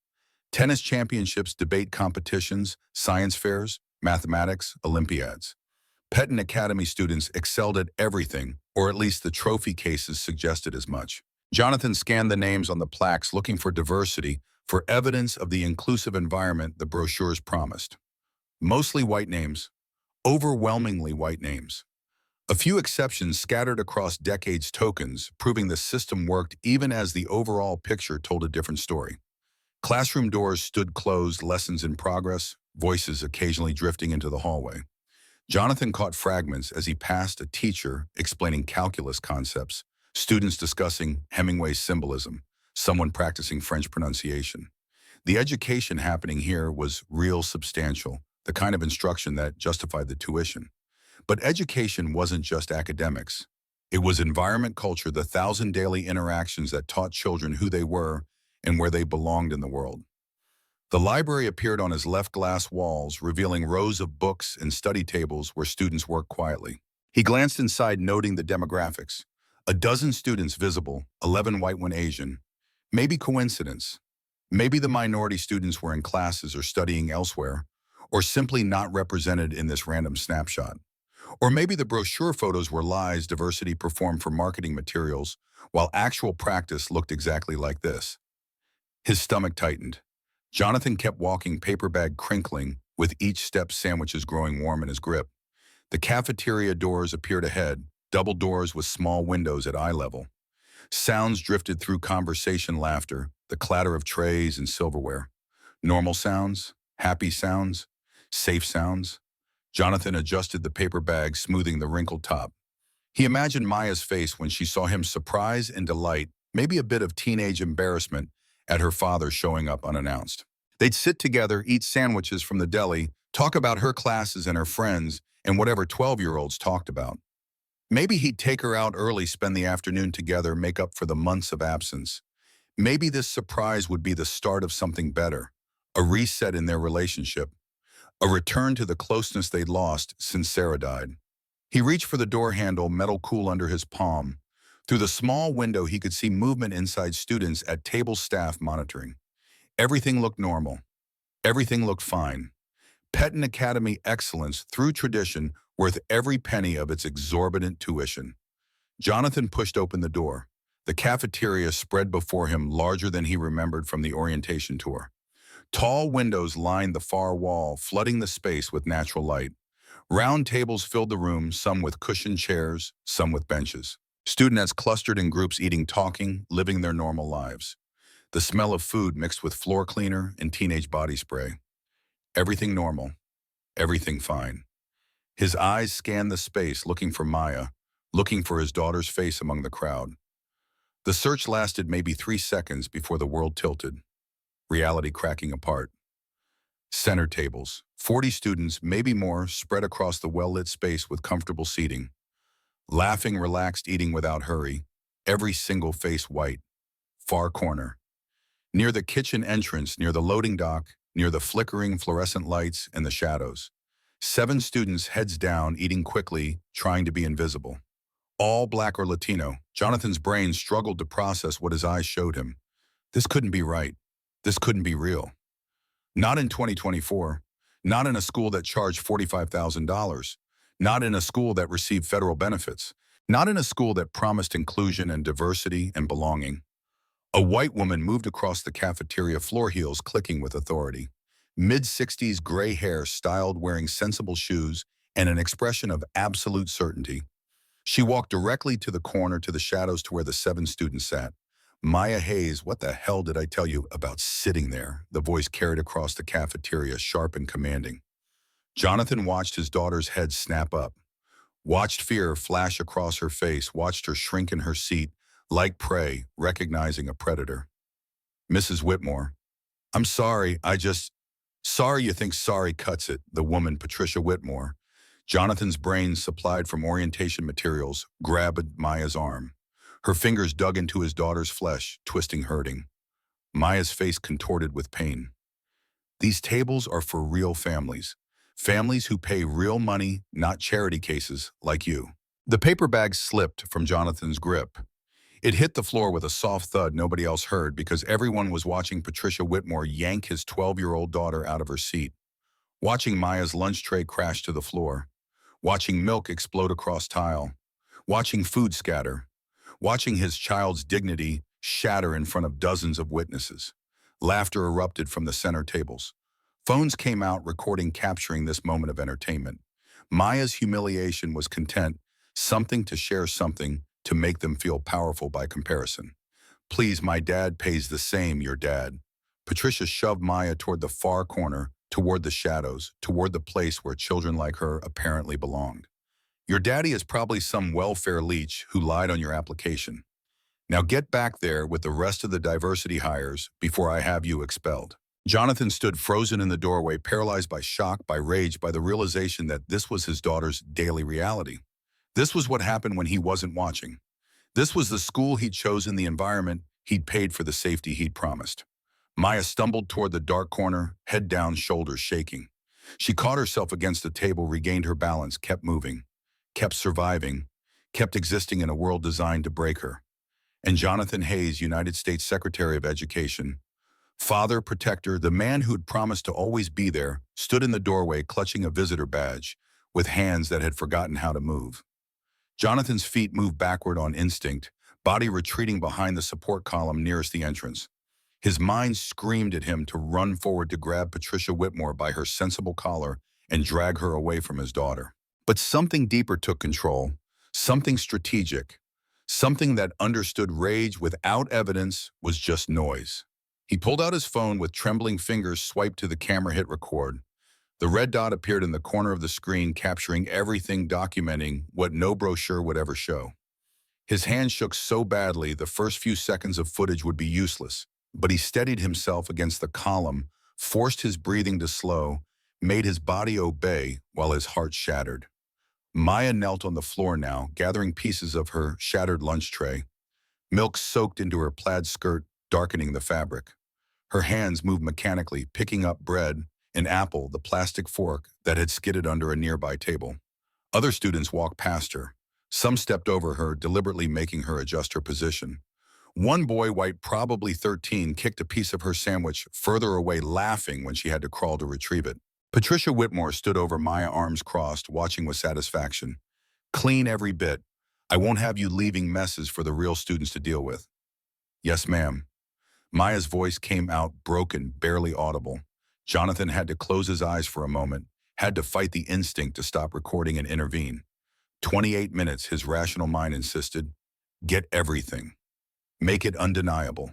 Tennis championships, debate competitions, science fairs, mathematics, Olympiads. Petton Academy students excelled at everything, or at least the trophy cases suggested as much. Jonathan scanned the names on the plaques, looking for diversity, for evidence of the inclusive environment the brochures promised. Mostly white names, overwhelmingly white names. A few exceptions scattered across decades, tokens, proving the system worked even as the overall picture told a different story. Classroom doors stood closed, lessons in progress, voices occasionally drifting into the hallway. Jonathan caught fragments as he passed, a teacher explaining calculus concepts, students discussing Hemingway's symbolism, someone practicing French pronunciation. The education happening here was real, substantial, the kind of instruction that justified the tuition. But education wasn't just academics. It was environment, culture, the 1,000 daily interactions that taught children who they were and where they belonged in the world. The library appeared on his left, glass walls, revealing rows of books and study tables where students worked quietly. He glanced inside, noting the demographics. A dozen students visible, 11 white, 1 Asian. Maybe coincidence. Maybe the minority students were in classes or studying elsewhere, or simply not represented in this random snapshot. Or maybe the brochure photos were lies, diversity performed for marketing materials, while actual practice looked exactly like this. His stomach tightened. Jonathan kept walking, paper bag crinkling, with each step sandwiches growing warm in his grip. The cafeteria doors appeared ahead, double doors with small windows at eye level. Sounds drifted through conversation, laughter, the clatter of trays and silverware. Normal sounds, happy sounds, safe sounds. Jonathan adjusted the paper bag, smoothing the wrinkled top. He imagined Maya's face when she saw him, surprise and delight, maybe a bit of teenage embarrassment at her father showing up unannounced. They'd sit together, eat sandwiches from the deli, talk about her classes and her friends and whatever 12-year-olds talked about. Maybe he'd take her out early, spend the afternoon together, make up for the months of absence. Maybe this surprise would be the start of something better, a reset in their relationship, a return to the closeness they'd lost since Sarah died. He reached for the door handle, metal cool under his palm. Through the small window, he could see movement inside students at table staff monitoring. Everything looked normal. Everything looked fine. Petton Academy excellence through tradition worth every penny of its exorbitant tuition. Jonathan pushed open the door. The cafeteria spread before him larger than he remembered from the orientation tour. Tall windows lined the far wall, flooding the space with natural light. Round tables filled the room, some with cushioned chairs, some with benches. Students clustered in groups eating, talking, living their normal lives. The smell of food mixed with floor cleaner and teenage body spray. Everything normal. Everything fine. His eyes scanned the space, looking for Maya, looking for his daughter's face among the crowd. The search lasted maybe 3 seconds before the world tilted, reality cracking apart. Center tables, 40 students, maybe more, spread across the well-lit space with comfortable seating. Laughing, relaxed, eating without hurry, every single face white. Far corner. Near the kitchen entrance, near the loading dock, near the flickering fluorescent lights and the shadows. 7 students, heads down, eating quickly, trying to be invisible. All Black or Latino. Jonathan's brain struggled to process what his eyes showed him. This couldn't be right. This couldn't be real. Not in 2024. Not in a school that charged $45,000. Not in a school that received federal benefits. Not in a school that promised inclusion and diversity and belonging. A white woman moved across the cafeteria floor, heels clicking with authority. Mid-60s gray hair, styled, wearing sensible shoes, and an expression of absolute certainty. She walked directly to the corner, to the shadows, to where the 7 students sat. Maya Hayes, what the hell did I tell you about sitting there? The voice carried across the cafeteria, sharp and commanding. Jonathan watched his daughter's head snap up, watched fear flash across her face, watched her shrink in her seat, like prey, recognizing a predator. Mrs. Whitmore, I'm sorry, sorry you think sorry cuts it, the woman, Patricia Whitmore. Jonathan's brain, supplied from orientation materials, grabbed Maya's arm. Her fingers dug into his daughter's flesh, twisting, hurting. Maya's face contorted with pain. These tables are for real families. Families who pay real money, not charity cases like you. The paper bag slipped from Jonathan's grip. It hit the floor with a soft thud nobody else heard because everyone was watching Patricia Whitmore yank his 12-year-old daughter out of her seat, watching Maya's lunch tray crash to the floor, watching milk explode across tile, watching food scatter, watching his child's dignity shatter in front of dozens of witnesses. Laughter erupted from the center tables. Phones came out, recording, capturing this moment of entertainment. Maya's humiliation was content, something to share, something to make them feel powerful by comparison. Please, my dad pays the same, your dad. Patricia shoved Maya toward the far corner, toward the shadows, toward the place where children like her apparently belonged. Your daddy is probably some welfare leech who lied on your application. Now get back there with the rest of the diversity hires before I have you expelled. Jonathan stood frozen in the doorway, paralyzed by shock, by rage, by the realization that this was his daughter's daily reality. This was what happened when he wasn't watching. This was the school he'd chosen, the environment he'd paid for, the safety he'd promised. Maya stumbled toward the dark corner, head down, shoulders shaking. She caught herself against the table, regained her balance, kept moving, kept surviving, kept existing in a world designed to break her. And Jonathan Hayes, United States Secretary of Education, father, protector, the man who'd promised to always be there, stood in the doorway clutching a visitor badge with hands that had forgotten how to move. Jonathan's feet moved backward on instinct, body retreating behind the support column nearest the entrance. His mind screamed at him to run forward, to grab Patricia Whitmore by her sensible collar and drag her away from his daughter. But something deeper took control, something strategic, something that understood rage without evidence was just noise. He pulled out his phone with trembling fingers, swiped to the camera, hit record. The red dot appeared in the corner of the screen, capturing everything, documenting what no brochure would ever show. His hand shook so badly the first few seconds of footage would be useless, but he steadied himself against the column, forced his breathing to slow, made his body obey while his heart shattered. Maya knelt on the floor now, gathering pieces of her shattered lunch tray. Milk soaked into her plaid skirt, darkening the fabric. Her hands moved mechanically, picking up bread, an apple, the plastic fork that had skidded under a nearby table. Other students walked past her, Some stepped over her, deliberately making her adjust her position. One boy, white, probably 13, kicked a piece of her sandwich further away, laughing when she had to crawl to retrieve it. Patricia Whitmore stood over Maya, arms crossed, watching with satisfaction. Clean every bit. I won't have you leaving messes for the real students to deal with. Yes, ma'am. Maya's voice came out broken, barely audible. Jonathan had to close his eyes for a moment, had to fight the instinct to stop recording and intervene. 28 minutes, his rational mind insisted. Get everything. Make it undeniable.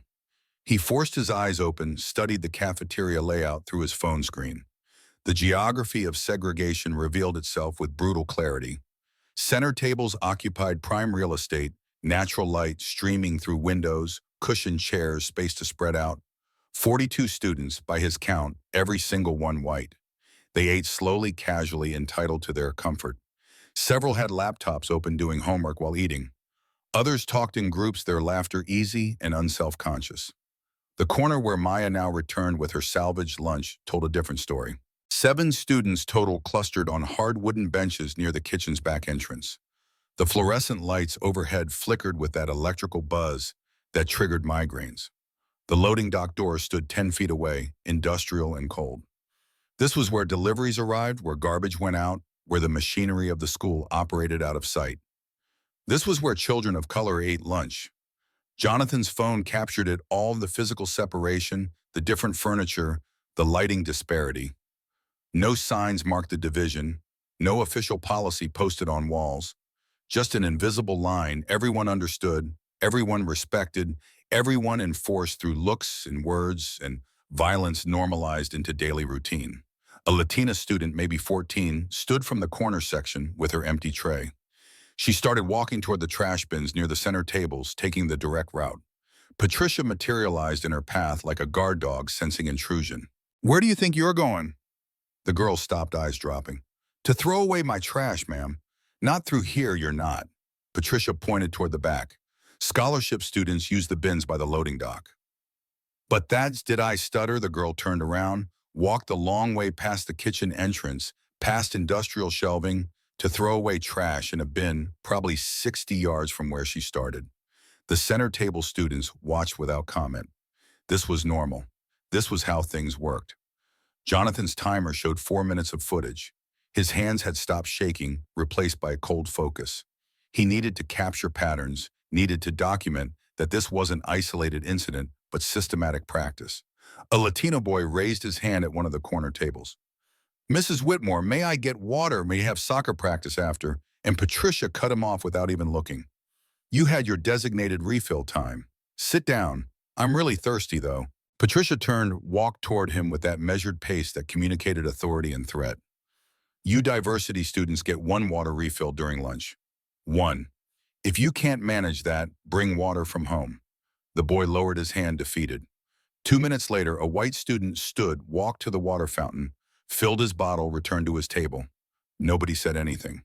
He forced his eyes open, studied the cafeteria layout through his phone screen. The geography of segregation revealed itself with brutal clarity. Center tables occupied prime real estate, natural light streaming through windows, cushioned chairs, space to spread out. 42 students, by his count, every single one white. They ate slowly, casually, entitled to their comfort. Several had laptops open doing homework while eating. Others talked in groups, their laughter easy and unself-conscious. The corner where Maya now returned with her salvaged lunch told a different story. 7 students total clustered on hard wooden benches near the kitchen's back entrance. The fluorescent lights overhead flickered with that electrical buzz that triggered migraines. The loading dock door stood 10 feet away, industrial and cold. This was where deliveries arrived, where garbage went out, where the machinery of the school operated out of sight. This was where children of color ate lunch. Jonathan's phone captured it all, the physical separation, the different furniture, the lighting disparity. No signs marked the division, no official policy posted on walls, just an invisible line everyone understood, everyone respected, everyone enforced through looks and words, and violence normalized into daily routine. A Latina student, maybe 14, stood from the corner section with her empty tray. She started walking toward the trash bins near the center tables, taking the direct route. Patricia materialized in her path like a guard dog sensing intrusion. Where do you think you're going? The girl stopped, eyes dropping. To throw away my trash, ma'am. Not through here, you're not. Patricia pointed toward the back. Scholarship students use the bins by the loading dock. But did I stutter? The girl turned around, walked a long way past the kitchen entrance, past industrial shelving, to throw away trash in a bin probably 60 yards from where she started. The center table students watched without comment. This was normal. This was how things worked. Jonathan's timer showed 4 minutes of footage. His hands had stopped shaking, replaced by a cold focus. He needed to capture patterns, needed to document that this wasn't isolated incident, but systematic practice. A Latino boy raised his hand at one of the corner tables. Mrs. Whitmore, may I get water? May have soccer practice after. And Patricia cut him off without even looking. You had your designated refill time. Sit down. I'm really thirsty, though. Patricia turned, walked toward him with that measured pace that communicated authority and threat. You diversity students get 1 water refill during lunch. 1. If you can't manage that, bring water from home. The boy lowered his hand, defeated. 2 minutes later, a white student stood, walked to the water fountain, filled his bottle, returned to his table. Nobody said anything.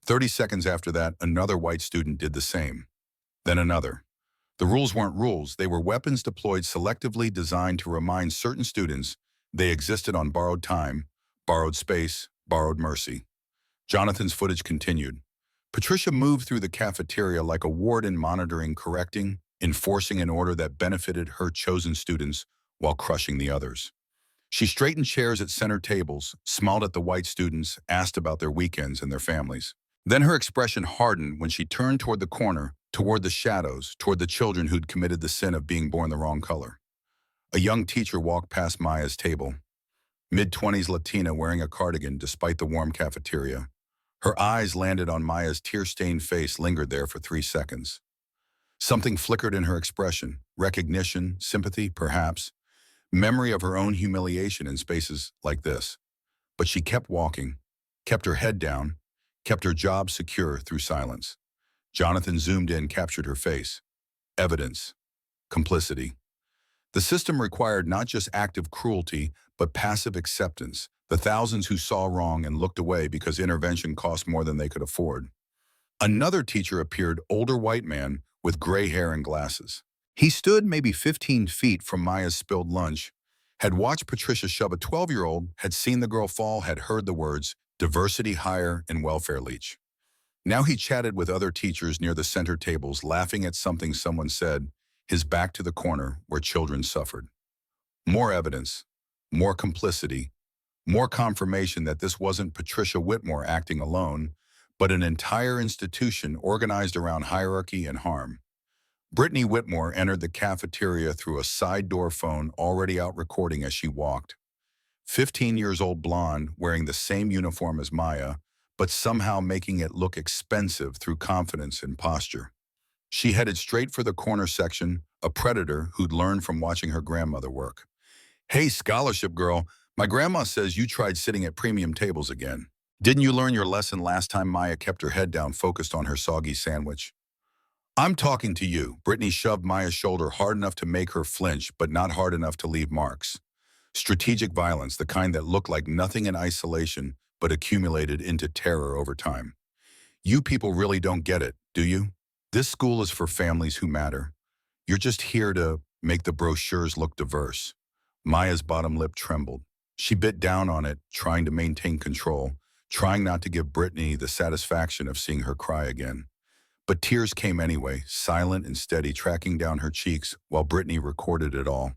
30 seconds after that, another white student did the same. Then another. The rules weren't rules. They were weapons deployed selectively, designed to remind certain students they existed on borrowed time, borrowed space, borrowed mercy. Jonathan's footage continued. Patricia moved through the cafeteria like a warden, monitoring, correcting, enforcing an order that benefited her chosen students while crushing the others. She straightened chairs at center tables, smiled at the white students, asked about their weekends and their families. Then her expression hardened when she turned toward the corner, toward the shadows, toward the children who'd committed the sin of being born the wrong color. A young teacher walked past Maya's table. Mid-20s Latina wearing a cardigan despite the warm cafeteria. Her eyes landed on Maya's tear-stained face, lingered there for 3 seconds. Something flickered in her expression, recognition, sympathy, perhaps, memory of her own humiliation in spaces like this. But she kept walking, kept her head down, kept her job secure through silence. Jonathan zoomed in, captured her face. Evidence. Complicity. The system required not just active cruelty, but passive acceptance, the thousands who saw wrong and looked away because intervention cost more than they could afford. Another teacher appeared, older white man with gray hair and glasses. He stood maybe 15 feet from Maya's spilled lunch, had watched Patricia shove a 12-year-old, had seen the girl fall, had heard the words, diversity hire and welfare leech. Now he chatted with other teachers near the center tables, laughing at something someone said, his back to the corner where children suffered. More evidence, more complicity, more confirmation that this wasn't Patricia Whitmore acting alone, but an entire institution organized around hierarchy and harm. Brittany Whitmore entered the cafeteria through a side door phone already out recording as she walked. 15 years old blonde, wearing the same uniform as Maya, but somehow making it look expensive through confidence and posture. She headed straight for the corner section, a predator who'd learned from watching her grandmother work. Hey, scholarship girl, my grandma says you tried sitting at premium tables again. Didn't you learn your lesson last time? Maya kept her head down, focused on her soggy sandwich. I'm talking to you. Brittany shoved Maya's shoulder hard enough to make her flinch, but not hard enough to leave marks. Strategic violence, the kind that looked like nothing in isolation, but accumulated into terror over time. You people really don't get it, do you? This school is for families who matter. You're just here to make the brochures look diverse. Maya's bottom lip trembled. She bit down on it, trying to maintain control, trying not to give Brittany the satisfaction of seeing her cry again. But tears came anyway, silent and steady, tracking down her cheeks while Brittany recorded it all.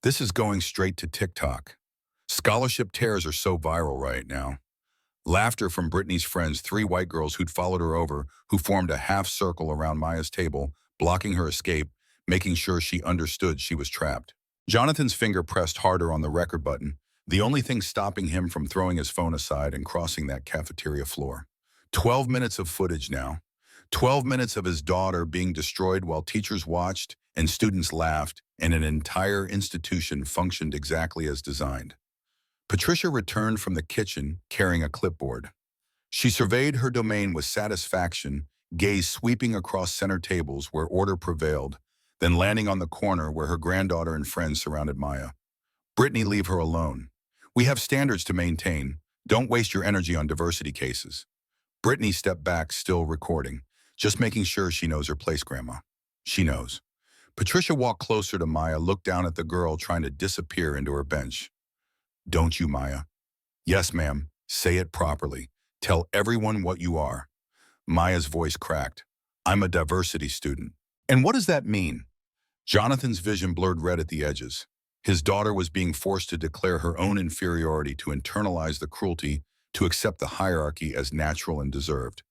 This is going straight to TikTok. Scholarship tears are so viral right now. Laughter from Brittany's friends, three white girls who'd followed her over, who formed a half circle around Maya's table, blocking her escape, making sure she understood she was trapped. Jonathan's finger pressed harder on the record button, the only thing stopping him from throwing his phone aside and crossing that cafeteria floor. 12 minutes of footage now. 12 minutes of his daughter being destroyed while teachers watched and students laughed, and an entire institution functioned exactly as designed. Patricia returned from the kitchen carrying a clipboard. She surveyed her domain with satisfaction, gaze sweeping across center tables where order prevailed, then landing on the corner where her granddaughter and friends surrounded Maya. Brittany, leave her alone. We have standards to maintain. Don't waste your energy on diversity cases. Brittany stepped back, still recording, just making sure she knows her place, Grandma. She knows. Patricia walked closer to Maya, looked down at the girl trying to disappear into her bench. Don't you, Maya? Yes, ma'am. Say it properly. Tell everyone what you are. Maya's voice cracked. I'm a diversity student. And what does that mean? Jonathan's vision blurred red at the edges. His daughter was being forced to declare her own inferiority, to internalize the cruelty, to accept the hierarchy as natural and deserved.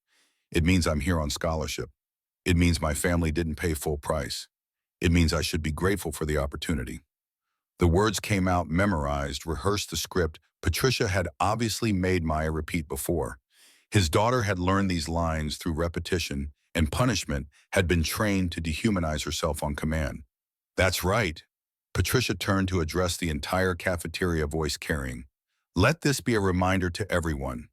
It means I'm here on scholarship. It means my family didn't pay full price. It means I should be grateful for the opportunity. The words came out, memorized, rehearsed the script Patricia had obviously made Maya repeat before. His daughter had learned these lines through repetition, and punishment had been trained to dehumanize herself on command. That's right. Patricia turned to address the entire cafeteria, voice carrying. Let this be a reminder to everyone.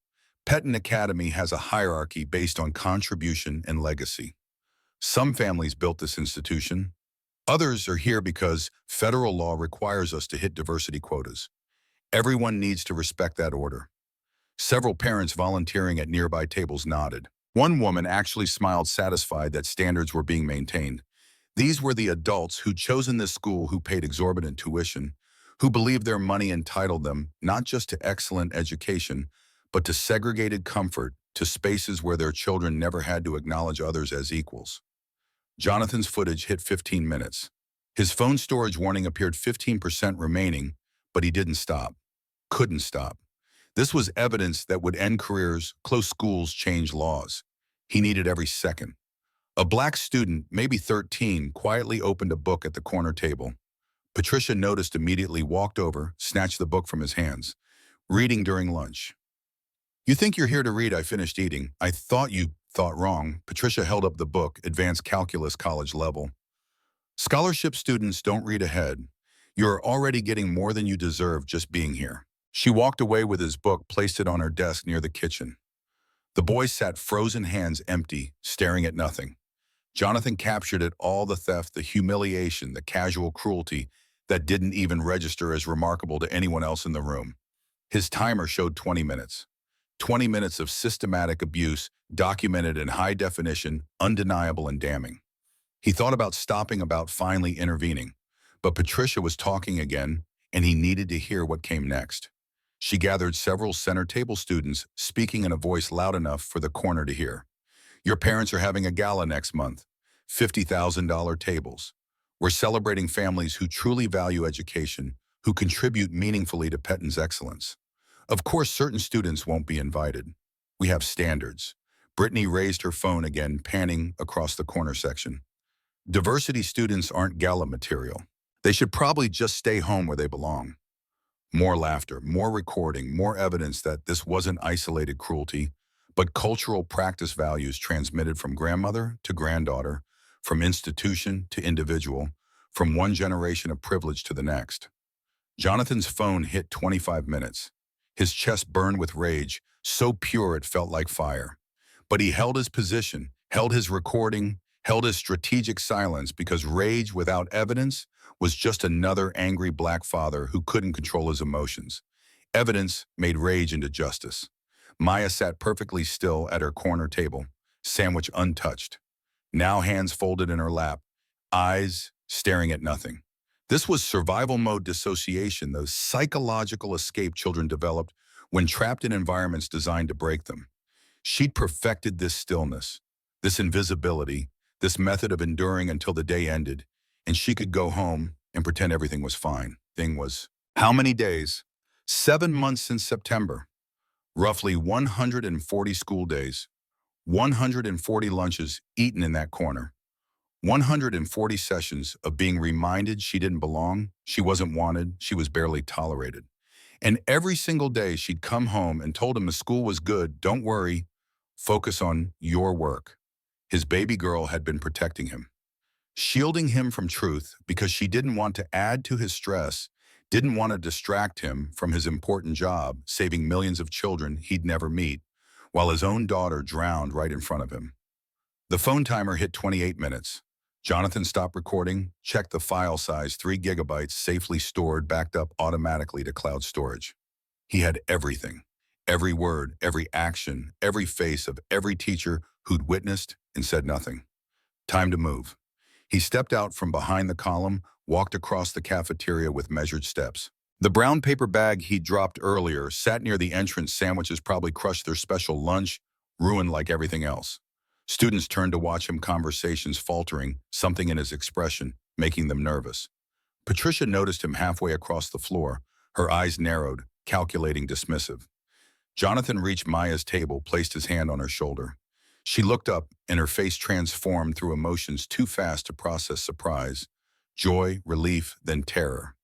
Pettin Academy has a hierarchy based on contribution and legacy. Some families built this institution. Others are here because federal law requires us to hit diversity quotas. Everyone needs to respect that order. Several parents volunteering at nearby tables nodded. One woman actually smiled, satisfied that standards were being maintained. These were the adults who'd chosen this school, who paid exorbitant tuition, who believed their money entitled them not just to excellent education, but to segregated comfort, to spaces where their children never had to acknowledge others as equals. Jonathan's footage hit 15 minutes. His phone storage warning appeared 15% remaining, but he didn't stop. Couldn't stop. This was evidence that would end careers, close schools, change laws. He needed every second. A black student, maybe 13, quietly opened a book at the corner table. Patricia noticed immediately, walked over, snatched the book from his hands. Reading during lunch. You think you're here to read? I finished eating. I thought you thought wrong. Patricia held up the book, Advanced Calculus, college level. Scholarship students don't read ahead. You're already getting more than you deserve just being here. She walked away with his book, placed it on her desk near the kitchen. The boy sat, frozen hands empty, staring at nothing. Jonathan captured it all, the theft, the humiliation, the casual cruelty that didn't even register as remarkable to anyone else in the room. His timer showed 20 minutes. 20 minutes of systematic abuse, documented in high definition, undeniable and damning. He thought about stopping, about finally intervening. But Patricia was talking again, and he needed to hear what came next. She gathered several center table students, speaking in a voice loud enough for the corner to hear. Your parents are having a gala next month. $50,000 tables. We're celebrating families who truly value education, who contribute meaningfully to Petton's excellence. Of course, certain students won't be invited. We have standards. Brittany raised her phone again, panning across the corner section. Diversity students aren't gala material. They should probably just stay home where they belong. More laughter, more recording, more evidence that this wasn't isolated cruelty, but cultural practice values transmitted from grandmother to granddaughter, from institution to individual, from one generation of privilege to the next. Jonathan's phone hit 25 minutes. His chest burned with rage, so pure it felt like fire. But he held his position, held his recording, held his strategic silence because rage without evidence was just another angry black father who couldn't control his emotions. Evidence made rage into justice. Maya sat perfectly still at her corner table, sandwich untouched, now hands folded in her lap, eyes staring at nothing. This was survival mode dissociation, the psychological escape children developed when trapped in environments designed to break them. She'd perfected this stillness, this invisibility, this method of enduring until the day ended, and she could go home and pretend everything was fine. Thing was, how many days? 7 months since September. Roughly 140 school days, 140 lunches eaten in that corner, 140 sessions of being reminded she didn't belong, she wasn't wanted, she was barely tolerated. And every single day she'd come home and told him the school was good, don't worry, focus on your work. His baby girl had been protecting him, shielding him from truth because she didn't want to add to his stress, didn't want to distract him from his important job, saving millions of children he'd never meet, while his own daughter drowned right in front of him. The phone timer hit 28 minutes. Jonathan stopped recording, checked the file size, 3 gigabytes, safely stored, backed up automatically to cloud storage. He had everything, every word, every action, every face of every teacher who'd witnessed and said nothing. Time to move. He stepped out from behind the column, walked across the cafeteria with measured steps. The brown paper bag he'd dropped earlier sat near the entrance. Sandwiches probably crushed their special lunch, ruined like everything else. Students turned to watch him, conversations faltering, something in his expression, making them nervous. Patricia noticed him halfway across the floor, her eyes narrowed, calculating, dismissive. Jonathan reached Maya's table, placed his hand on her shoulder. She looked up, and her face transformed through emotions too fast to process: surprise, joy, relief, then terror.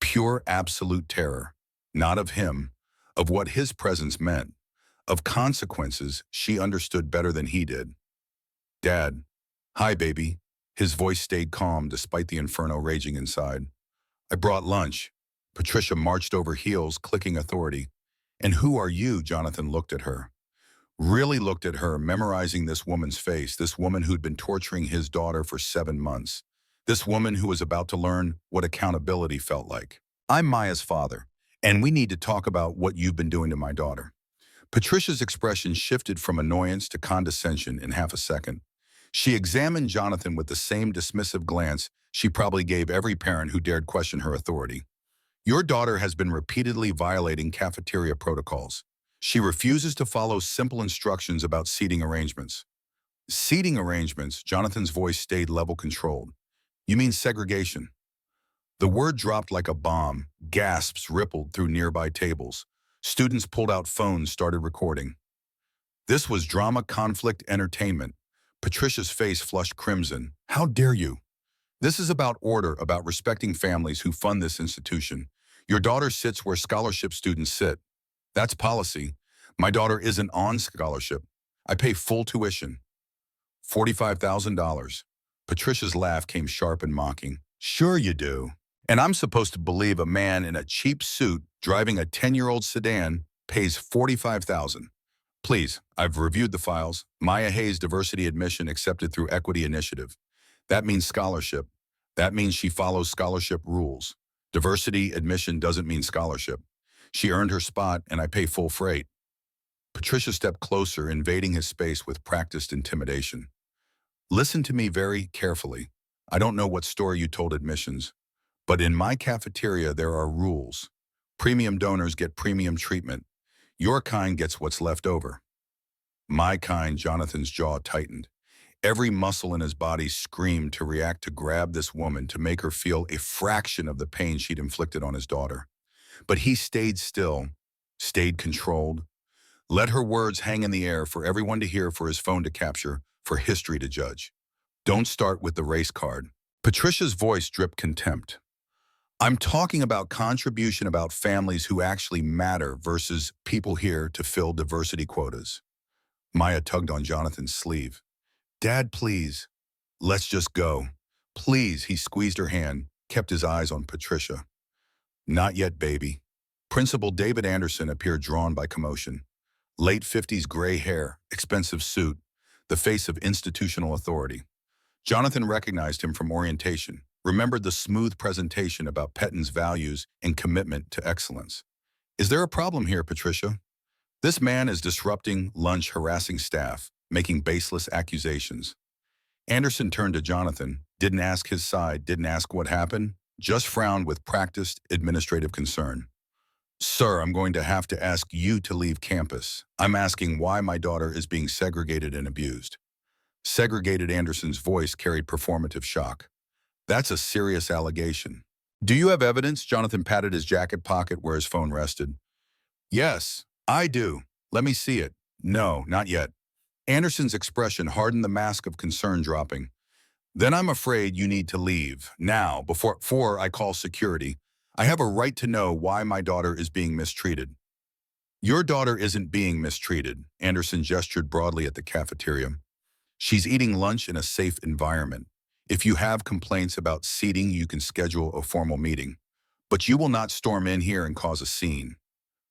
Pure, absolute terror. Not of him, of what his presence meant, of consequences she understood better than he did. Dad. Hi, baby. His voice stayed calm despite the inferno raging inside. I brought lunch. Patricia marched over heels, clicking authority. And who are you? Jonathan looked at her. Really looked at her, memorizing this woman's face, this woman who'd been torturing his daughter for 7 months. This woman who was about to learn what accountability felt like. I'm Maya's father, and we need to talk about what you've been doing to my daughter. Patricia's expression shifted from annoyance to condescension in half a second. She examined Jonathan with the same dismissive glance she probably gave every parent who dared question her authority. Your daughter has been repeatedly violating cafeteria protocols. She refuses to follow simple instructions about seating arrangements. Seating arrangements, Jonathan's voice stayed level-controlled. You mean segregation? The word dropped like a bomb. Gasps rippled through nearby tables. Students pulled out phones, started recording. This was drama, conflict, entertainment. Patricia's face flushed crimson. How dare you? This is about order, about respecting families who fund this institution. Your daughter sits where scholarship students sit. That's policy. My daughter isn't on scholarship. I pay full tuition. $45,000. Patricia's laugh came sharp and mocking. Sure you do. And I'm supposed to believe a man in a cheap suit driving a 10-year-old sedan pays $45,000. Please, I've reviewed the files. Maya Hayes diversity admission accepted through Equity Initiative. That means scholarship. That means she follows scholarship rules. Diversity admission doesn't mean scholarship. She earned her spot, and I pay full freight. Patricia stepped closer, invading his space with practiced intimidation. Listen to me very carefully. I don't know what story you told admissions, but in my cafeteria there are rules. Premium donors get premium treatment. Your kind gets what's left over. My kind, Jonathan's jaw tightened. Every muscle in his body screamed to react to grab this woman to make her feel a fraction of the pain she'd inflicted on his daughter. But he stayed still, stayed controlled, let her words hang in the air for everyone to hear, for his phone to capture, for history to judge. Don't start with the race card. Patricia's voice dripped contempt. I'm talking about contribution, about families who actually matter versus people here to fill diversity quotas. Maya tugged on Jonathan's sleeve. Dad, please. Let's just go. Please, he squeezed her hand, kept his eyes on Patricia. Not yet, baby. Principal David Anderson appeared, drawn by commotion. Late 50s gray hair, expensive suit, the face of institutional authority. Jonathan recognized him from orientation, remembered the smooth presentation about Pettin's values and commitment to excellence. Is there a problem here, Patricia? This man is disrupting lunch, harassing staff, making baseless accusations. Anderson turned to Jonathan, didn't ask his side, didn't ask what happened, just frowned with practiced administrative concern. Sir, I'm going to have to ask you to leave campus. I'm asking why my daughter is being segregated and abused. Segregated, Anderson's voice carried performative shock. That's a serious allegation. Do you have evidence? Jonathan patted his jacket pocket where his phone rested. Yes, I do. Let me see it. No, not yet. Anderson's expression hardened, the mask of concern dropping. Then I'm afraid you need to leave, now, before I call security. I have a right to know why my daughter is being mistreated. Your daughter isn't being mistreated, Anderson gestured broadly at the cafeteria. She's eating lunch in a safe environment. If you have complaints about seating, you can schedule a formal meeting. But you will not storm in here and cause a scene.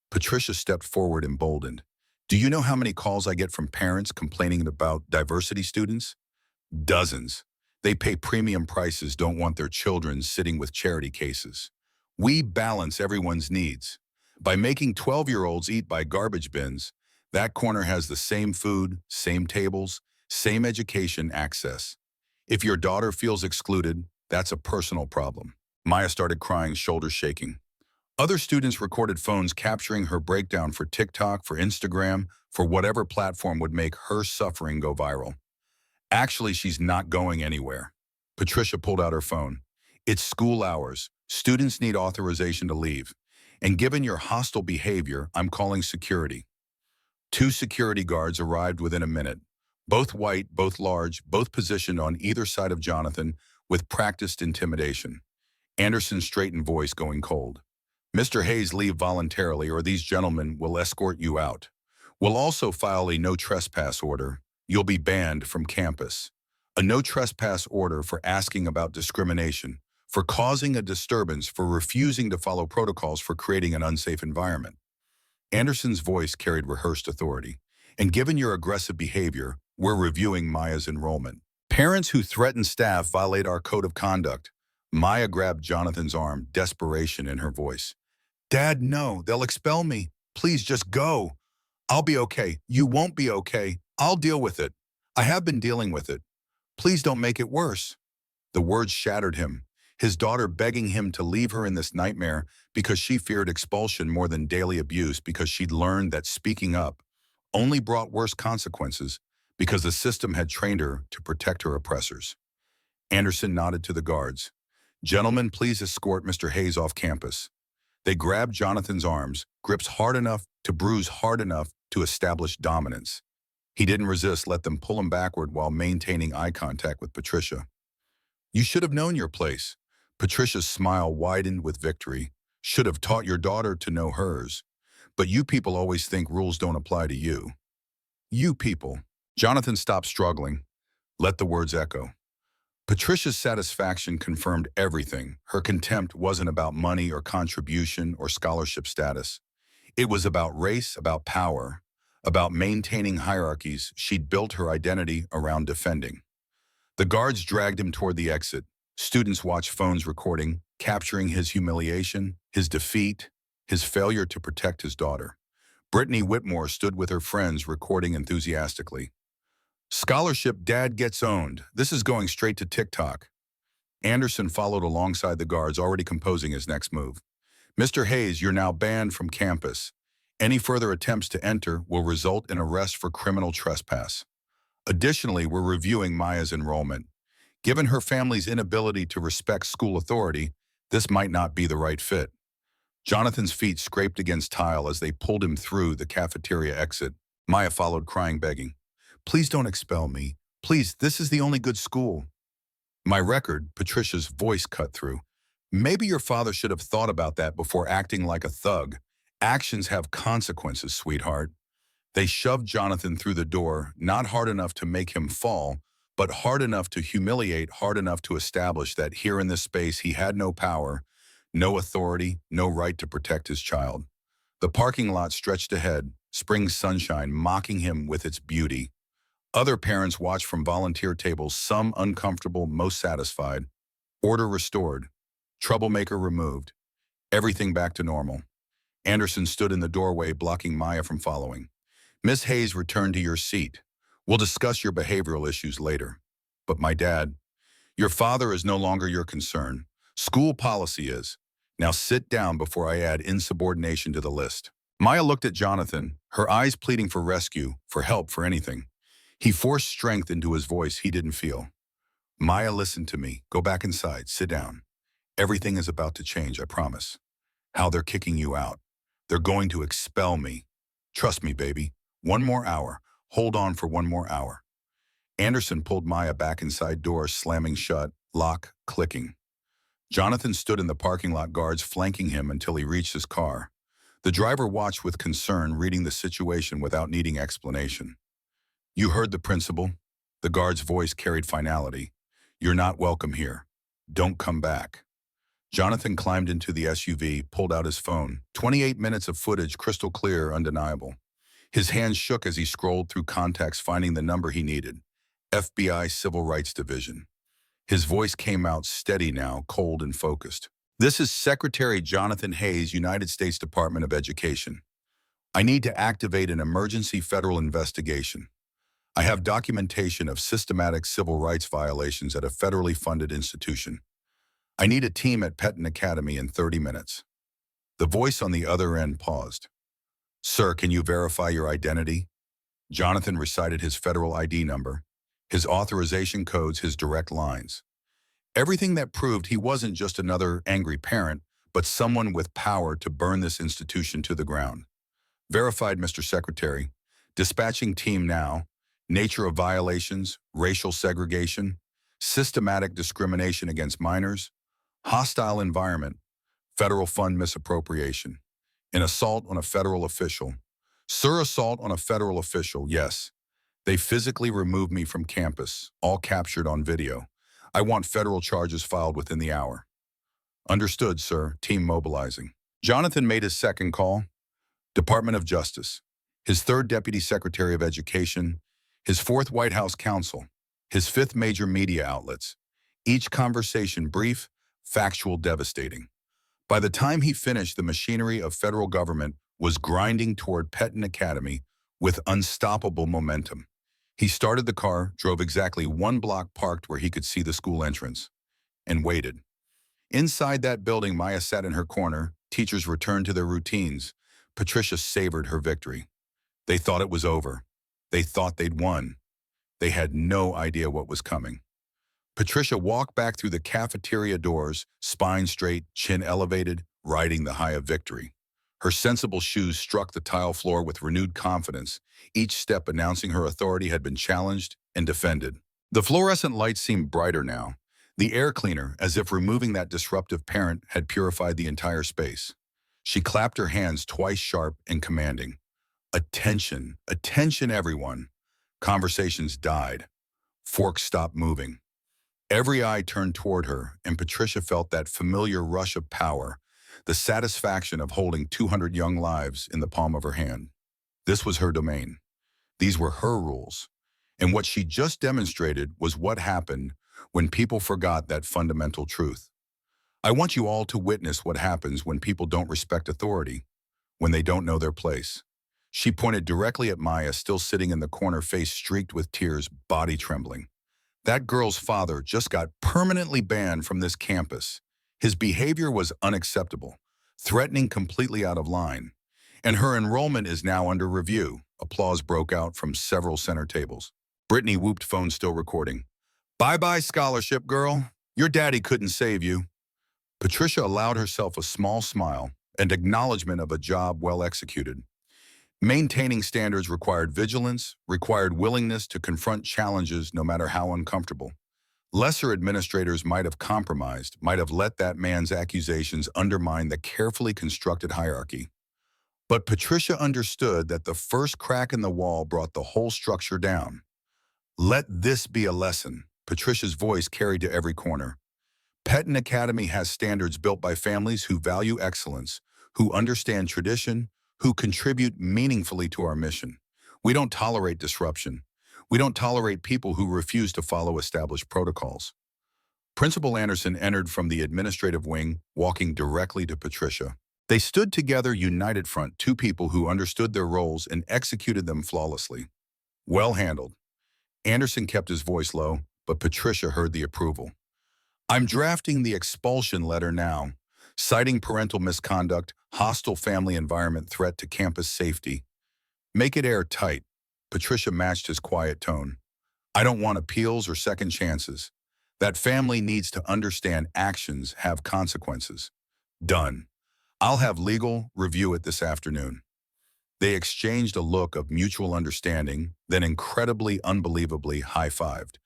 Patricia stepped forward, emboldened. Do you know how many calls I get from parents complaining about diversity students? Dozens. They pay premium prices, don't want their children sitting with charity cases. We balance everyone's needs. By making 12-year-olds eat by garbage bins, that corner has the same food, same tables, same education access. If your daughter feels excluded, that's a personal problem. Maya started crying, shoulders shaking. Other students recorded phones capturing her breakdown for TikTok, for Instagram, for whatever platform would make her suffering go viral. Actually, she's not going anywhere. Patricia pulled out her phone. It's school hours. Students need authorization to leave. And given your hostile behavior, I'm calling security. 2 security guards arrived within a minute. Both white, both large, both positioned on either side of Jonathan with practiced intimidation. Anderson's straightened voice going cold. Mr. Hayes, leave voluntarily or these gentlemen will escort you out. We'll also file a no trespass order. You'll be banned from campus. A no trespass order for asking about discrimination, for causing a disturbance, for refusing to follow protocols, for creating an unsafe environment. Anderson's voice carried rehearsed authority. And given your aggressive behavior, we're reviewing Maya's enrollment. Parents who threaten staff violate our code of conduct. Maya grabbed Jonathan's arm, desperation in her voice. Dad, no, they'll expel me. Please just go. I'll be okay. You won't be okay. I'll deal with it. I have been dealing with it. Please don't make it worse. The words shattered him, his daughter begging him to leave her in this nightmare because she feared expulsion more than daily abuse, because she'd learned that speaking up only brought worse consequences, because the system had trained her to protect her oppressors. Anderson nodded to the guards. Gentlemen, please escort Mr. Hayes off campus. They grabbed Jonathan's arms, grips hard enough to bruise, hard enough to establish dominance. He didn't resist, let them pull him backward while maintaining eye contact with Patricia. You should have known your place. Patricia's smile widened with victory. Should have taught your daughter to know hers. But you people always think rules don't apply to you. You people. Jonathan stopped struggling. Let the words echo. Patricia's satisfaction confirmed everything. Her contempt wasn't about money or contribution or scholarship status. It was about race, about power, about maintaining hierarchies she'd built her identity around defending. The guards dragged him toward the exit. Students watched phones recording, capturing his humiliation, his defeat, his failure to protect his daughter. Brittany Whitmore stood with her friends, recording enthusiastically. Scholarship, Dad gets owned. This is going straight to TikTok. Anderson followed alongside the guards, already composing his next move. Mr. Hayes, you're now banned from campus. Any further attempts to enter will result in arrest for criminal trespass. Additionally, we're reviewing Maya's enrollment. Given her family's inability to respect school authority, this might not be the right fit. Jonathan's feet scraped against tile as they pulled him through the cafeteria exit. Maya followed, crying, begging, "Please don't expel me. Please, this is the only good school." My record, Patricia's voice cut through. Maybe your father should have thought about that before acting like a thug. Actions have consequences, sweetheart. They shoved Jonathan through the door, not hard enough to make him fall, but hard enough to humiliate, hard enough to establish that here in this space he had no power, no authority, no right to protect his child. The parking lot stretched ahead, spring sunshine mocking him with its beauty. Other parents watched from volunteer tables, some uncomfortable, most satisfied. Order restored. Troublemaker removed. Everything back to normal. Anderson stood in the doorway, blocking Maya from following. "Miss Hayes, return to your seat. We'll discuss your behavioral issues later." "But my dad." "Your father is no longer your concern. School policy is. Now sit down before I add insubordination to the list." Maya looked at Jonathan, her eyes pleading for rescue, for help, for anything. He forced strength into his voice he didn't feel. "Maya, listen to me. Go back inside. Sit down. Everything is about to change, I promise. How they're kicking you out. They're going to expel me. Trust me, baby. One more hour. Hold on for one more hour." Anderson pulled Maya back inside, doors slamming shut, lock clicking. Jonathan stood in the parking lot, guards flanking him until he reached his car. The driver watched with concern, reading the situation without needing explanation. "You heard the principal." The guard's voice carried finality. "You're not welcome here. Don't come back." Jonathan climbed into the SUV, pulled out his phone. 28 minutes of footage, crystal clear, undeniable. His hands shook as he scrolled through contacts, finding the number he needed. FBI Civil Rights Division. His voice came out steady now, cold and focused. "This is Secretary Jonathan Hayes, United States Department of Education. I need to activate an emergency federal investigation. I have documentation of systematic civil rights violations at a federally funded institution. I need a team at Petton Academy in 30 minutes. The voice on the other end paused. "Sir, can you verify your identity?" Jonathan recited his federal ID number, his authorization codes, his direct lines. Everything that proved he wasn't just another angry parent, but someone with power to burn this institution to the ground. "Verified, Mr. Secretary. Dispatching team now. Nature of violations, racial segregation, systematic discrimination against minors, hostile environment, federal fund misappropriation, an assault on a federal official. Sir, assault on a federal official, yes. They physically removed me from campus, all captured on video. I want federal charges filed within the hour." "Understood, sir. Team mobilizing." Jonathan made his second call. Department of Justice. His third Deputy Secretary of Education. His fourth White House counsel. His fifth major media outlets. Each conversation brief, factual, devastating. By the time he finished, the machinery of federal government was grinding toward Petton Academy with unstoppable momentum. He started the car, drove exactly one block, parked where he could see the school entrance, and waited. Inside that building, Maya sat in her corner. Teachers returned to their routines. Patricia savored her victory. They thought it was over. They thought they'd won. They had no idea what was coming. Patricia walked back through the cafeteria doors, spine straight, chin elevated, riding the high of victory. Her sensible shoes struck the tile floor with renewed confidence, each step announcing her authority had been challenged and defended. The fluorescent lights seemed brighter now, the air cleaner, as if removing that disruptive parent had purified the entire space. She clapped her hands twice, sharp and commanding. "Attention, attention, everyone." Conversations died. Forks stopped moving. Every eye turned toward her, and Patricia felt that familiar rush of power, the satisfaction of holding 200 young lives in the palm of her hand. This was her domain. These were her rules. And what she just demonstrated was what happened when people forgot that fundamental truth. I want you all to witness what happens when people don't respect authority, when they don't know their place. She pointed directly at Maya, still sitting in the corner, face streaked with tears, body trembling. That girl's father just got permanently banned from this campus. His behavior was unacceptable. threatening completely out of line. And her enrollment is now under review. Applause broke out from several center tables. Brittany whooped, phone still recording. Bye-bye, scholarship girl. Your daddy couldn't save you. Patricia allowed herself a small smile and acknowledgement of a job well executed. Maintaining standards required vigilance, required willingness to confront challenges no matter how uncomfortable. Lesser administrators might have compromised, might have let that man's accusations undermine the carefully constructed hierarchy. But Patricia understood that the first crack in the wall brought the whole structure down. Let this be a lesson, Patricia's voice carried to every corner. Petton Academy has standards built by families who value excellence, who understand tradition, who contribute meaningfully to our mission. We don't tolerate disruption. We don't tolerate people who refuse to follow established protocols. Principal Anderson entered from the administrative wing, walking directly to Patricia. They stood together, united front, two people who understood their roles and executed them flawlessly. Well handled. Anderson kept his voice low, but Patricia heard the approval. I'm drafting the expulsion letter now, citing parental misconduct, hostile family environment, threat to campus safety. Make it airtight. Patricia matched his quiet tone. I don't want appeals or second chances. That family needs to understand actions have consequences. Done. I'll have legal review it this afternoon. They exchanged a look of mutual understanding, then incredibly, unbelievably high-fived.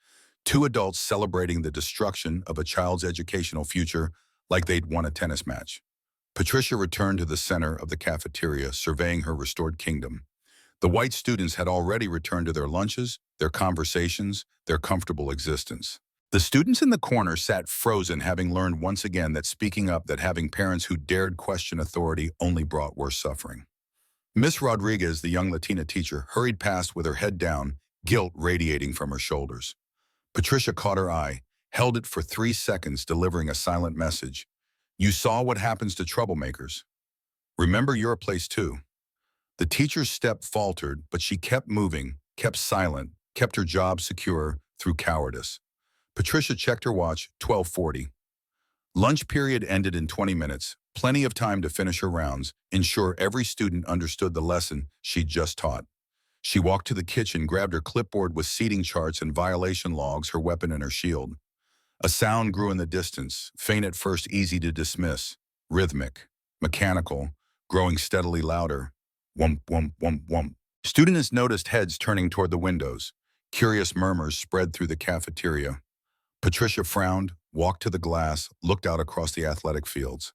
Two adults celebrating the destruction of a child's educational future like they'd won a tennis match. Patricia returned to the center of the cafeteria, surveying her restored kingdom. The white students had already returned to their lunches, their conversations, their comfortable existence. The students in the corner sat frozen, having learned once again that speaking up, that having parents who dared question authority only brought worse suffering. Miss Rodriguez, the young Latina teacher, hurried past with her head down, guilt radiating from her shoulders. Patricia caught her eye, held it for 3 seconds, delivering a silent message. You saw what happens to troublemakers. Remember your place too. The teacher's step faltered, but she kept moving, kept silent, kept her job secure through cowardice. Patricia checked her watch, 12:40. Lunch period ended in 20 minutes, plenty of time to finish her rounds, ensure every student understood the lesson she'd just taught. She walked to the kitchen, grabbed her clipboard with seating charts and violation logs, her weapon and her shield. A sound grew in the distance, faint at first, easy to dismiss, rhythmic, mechanical, growing steadily louder. Wump, wump, wump, wump. Students noticed heads turning toward the windows. Curious murmurs spread through the cafeteria. Patricia frowned, walked to the glass, looked out across the athletic fields.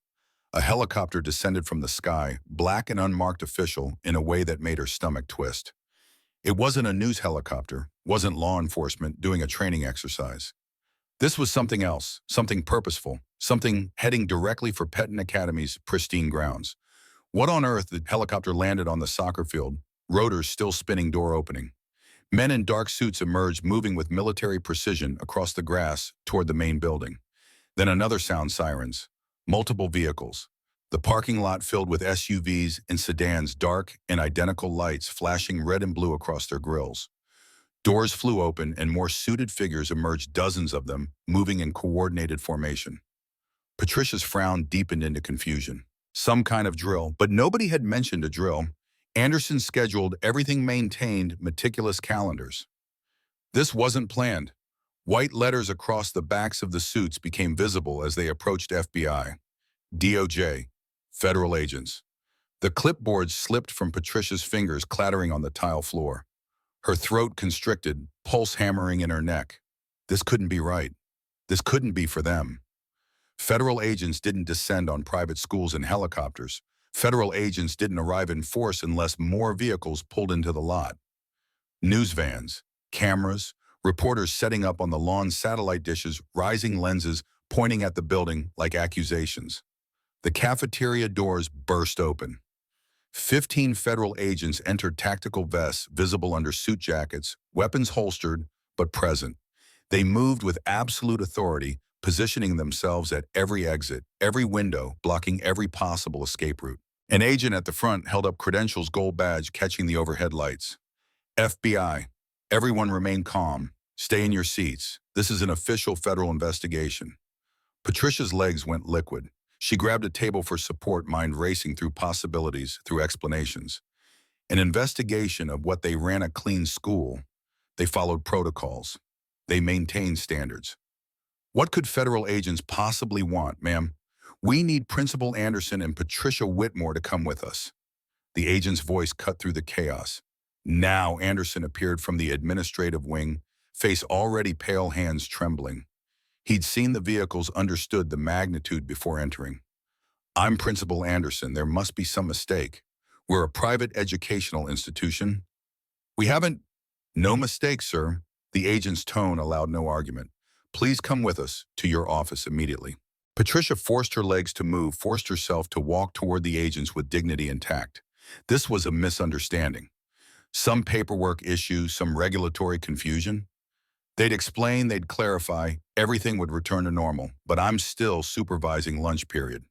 A helicopter descended from the sky, black and unmarked, official, in a way that made her stomach twist. It wasn't a news helicopter, wasn't law enforcement doing a training exercise. This was something else, something purposeful, something heading directly for Petton Academy's pristine grounds. What on earth? The helicopter landed on the soccer field, rotors still spinning, door opening. Men in dark suits emerged, moving with military precision across the grass toward the main building. Then another sound, sirens. Multiple vehicles. The parking lot filled with SUVs and sedans, dark and identical lights flashing red and blue across their grills. Doors flew open and more suited figures emerged, dozens of them, moving in coordinated formation. Patricia's frown deepened into confusion. Some kind of drill, but nobody had mentioned a drill. Anderson scheduled everything, maintained meticulous calendars. This wasn't planned. White letters across the backs of the suits became visible as they approached FBI, DOJ, federal agents. The clipboard slipped from Patricia's fingers, clattering on the tile floor. Her throat constricted, pulse hammering in her neck. This couldn't be right. This couldn't be for them. Federal agents didn't descend on private schools in helicopters. Federal agents didn't arrive in force unless more vehicles pulled into the lot. News vans, cameras, reporters setting up on the lawn, satellite dishes, rising lenses pointing at the building like accusations. The cafeteria doors burst open. 15 federal agents entered, tactical vests visible under suit jackets, weapons holstered but present. They moved with absolute authority, positioning themselves at every exit, every window, blocking every possible escape route. An agent at the front held up credentials, gold badge catching the overhead lights. FBI, everyone remain calm. Stay in your seats. This is an official federal investigation. Patricia's legs went liquid. She grabbed a table for support, mind racing through possibilities, through explanations. An investigation of what they ran a clean school. They followed protocols. They maintained standards. What could federal agents possibly want, ma'am? We need Principal Anderson and Patricia Whitmore to come with us. The agent's voice cut through the chaos. Now Anderson appeared from the administrative wing, face already pale, hands trembling. He'd seen the vehicles, understood the magnitude before entering. I'm Principal Anderson. There must be some mistake. We're a private educational institution. We haven't... No mistake, sir. The agent's tone allowed no argument. Please come with us to your office immediately. Patricia forced her legs to move, forced herself to walk toward the agents with dignity intact. This was a misunderstanding. Some paperwork issue, some regulatory confusion. They'd explain, they'd clarify, everything would return to normal, but I'm still supervising lunch period.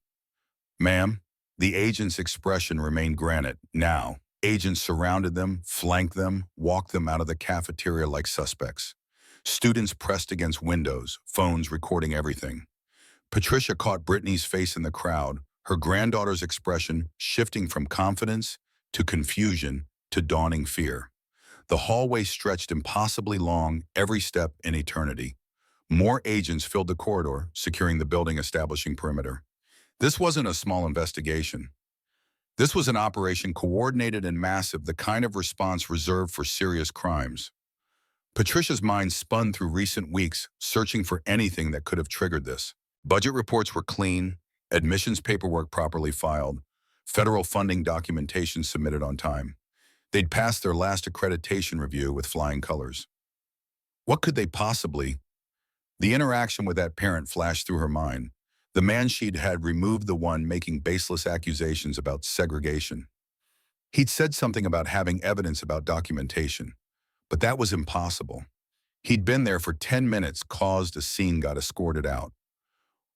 Ma'am, the agent's expression remained granite. Now, agents surrounded them, flanked them, walked them out of the cafeteria like suspects. Students pressed against windows, phones recording everything. Patricia caught Brittany's face in the crowd, her granddaughter's expression shifting from confidence to confusion to dawning fear. The hallway stretched impossibly long, every step an eternity. More agents filled the corridor, securing the building, establishing perimeter. This wasn't a small investigation. This was an operation coordinated and massive, the kind of response reserved for serious crimes. Patricia's mind spun through recent weeks, searching for anything that could have triggered this. Budget reports were clean, admissions paperwork properly filed, federal funding documentation submitted on time. They'd passed their last accreditation review with flying colors. What could they possibly... The interaction with that parent flashed through her mind. The man she'd had removed, the one making baseless accusations about segregation. He'd said something about having evidence about documentation, but that was impossible. He'd been there for 10 minutes, caused a scene, got escorted out.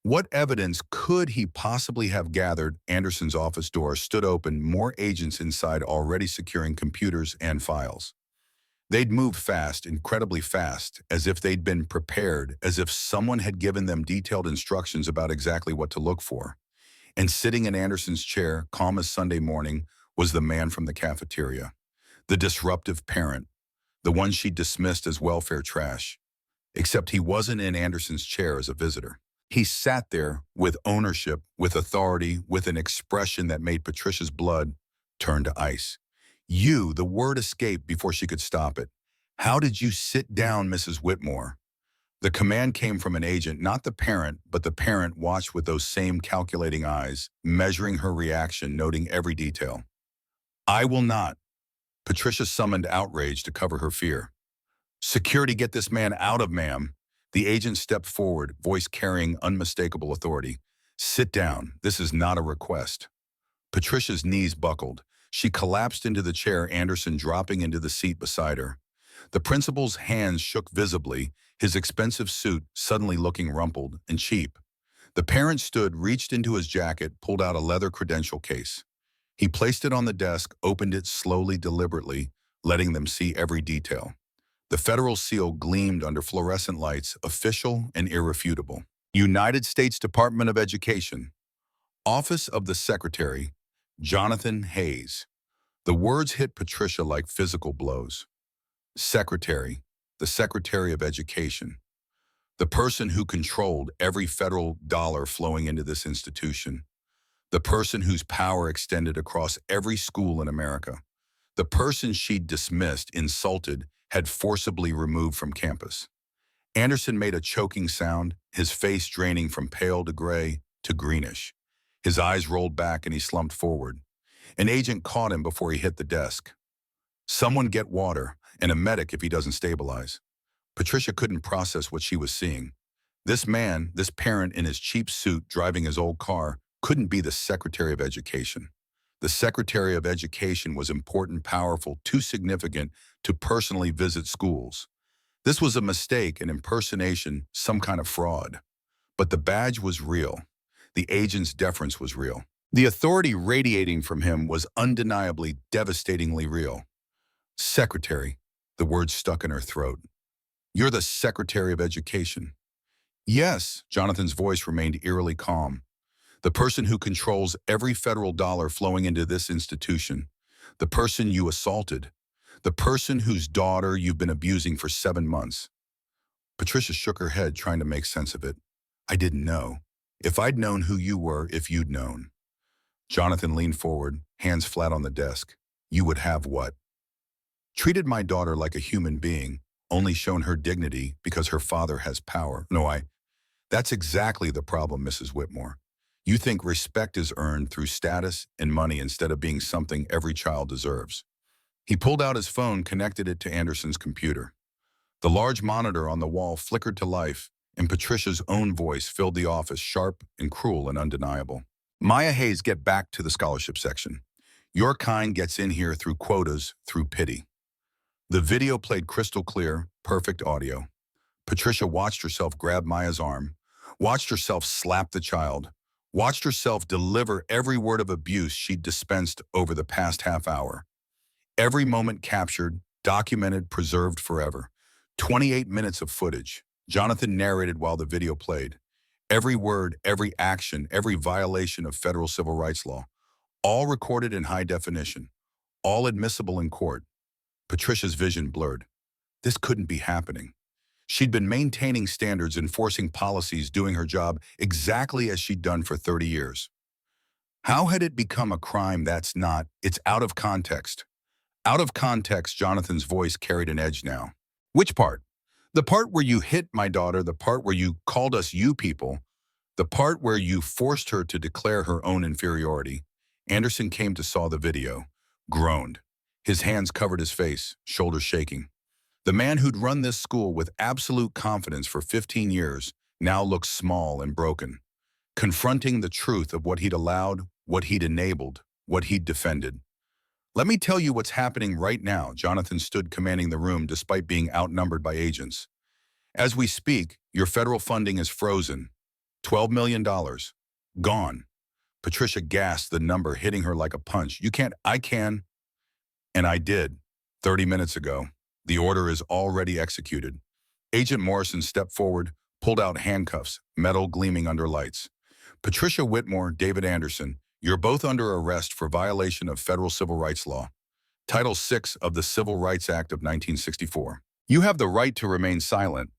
What evidence could he possibly have gathered? Anderson's office door stood open, more agents inside already securing computers and files. They'd moved fast, incredibly fast, as if they'd been prepared, as if someone had given them detailed instructions about exactly what to look for. And sitting in Anderson's chair, calm as Sunday morning, was the man from the cafeteria. The disruptive parent, the one she dismissed as welfare trash. Except he wasn't in Anderson's chair as a visitor. He sat there with ownership, with authority, with an expression that made Patricia's blood turn to ice. You, the word escaped before she could stop it. How did you sit down, Mrs. Whitmore? The command came from an agent, not the parent, but the parent watched with those same calculating eyes, measuring her reaction, noting every detail. I will not. Patricia summoned outrage to cover her fear. Security, get this man out of, ma'am. The agent stepped forward, voice carrying unmistakable authority. Sit down. This is not a request. Patricia's knees buckled. She collapsed into the chair, Anderson dropping into the seat beside her. The principal's hands shook visibly, his expensive suit suddenly looking rumpled and cheap. The parent stood, reached into his jacket, pulled out a leather credential case. He placed it on the desk, opened it slowly, deliberately, letting them see every detail. The federal seal gleamed under fluorescent lights, official and irrefutable. United States Department of Education. Office of the Secretary, Jonathan Hayes. The words hit Patricia like physical blows. Secretary, the Secretary of Education. The person who controlled every federal dollar flowing into this institution. The person whose power extended across every school in America. The person she'd dismissed, insulted, had forcibly removed from campus. Anderson made a choking sound, his face draining from pale to gray to greenish. His eyes rolled back and he slumped forward. An agent caught him before he hit the desk. Someone get water, and a medic if he doesn't stabilize. Patricia couldn't process what she was seeing. This man, this parent in his cheap suit driving his old car, couldn't be the Secretary of Education. The Secretary of Education was important, powerful, too significant to personally visit schools. This was a mistake, an impersonation, some kind of fraud. But the badge was real. The agent's deference was real. The authority radiating from him was undeniably, devastatingly real. Secretary, the word stuck in her throat. You're the Secretary of Education. Yes, Jonathan's voice remained eerily calm. The person who controls every federal dollar flowing into this institution. The person you assaulted. The person whose daughter you've been abusing for 7 months. Patricia shook her head, trying to make sense of it. I didn't know. If I'd known who you were, if you'd known. Jonathan leaned forward, hands flat on the desk. You would have what? Treated my daughter like a human being, only shown her dignity because her father has power. That's exactly the problem, Mrs. Whitmore. You think respect is earned through status and money instead of being something every child deserves. He pulled out his phone, connected it to Anderson's computer. The large monitor on the wall flickered to life, and Patricia's own voice filled the office, sharp and cruel and undeniable. Maya Hayes, get back to the scholarship section. Your kind gets in here through quotas, through pity. The video played crystal clear, perfect audio. Patricia watched herself grab Maya's arm, watched herself slap the child, watched herself deliver every word of abuse she'd dispensed over the past half hour. Every moment captured, documented, preserved forever. 28 minutes of footage. Jonathan narrated while the video played. Every word, every action, every violation of federal civil rights law. All recorded in high definition. All admissible in court. Patricia's vision blurred. This couldn't be happening. She'd been maintaining standards, enforcing policies, doing her job exactly as she'd done for 30 years. How had it become a crime that's not? It's out of context. Out of context, Jonathan's voice carried an edge now. Which part? The part where you hit my daughter, the part where you called us you people, the part where you forced her to declare her own inferiority. Anderson came to saw the video, groaned. His hands covered his face, shoulders shaking. The man who'd run this school with absolute confidence for 15 years now looked small and broken, confronting the truth of what he'd allowed, what he'd enabled, what he'd defended. Let me tell you what's happening right now. Jonathan stood commanding the room despite being outnumbered by agents. As we speak, your federal funding is frozen. $12 million. Gone. Patricia gasped, the number hitting her like a punch. You can't. I can. And I did, 30 minutes ago. The order is already executed. Agent Morrison stepped forward, pulled out handcuffs, metal gleaming under lights. Patricia Whitmore, David Anderson, you're both under arrest for violation of federal civil rights law. Title VI of the Civil Rights Act of 1964. You have the right to remain silent.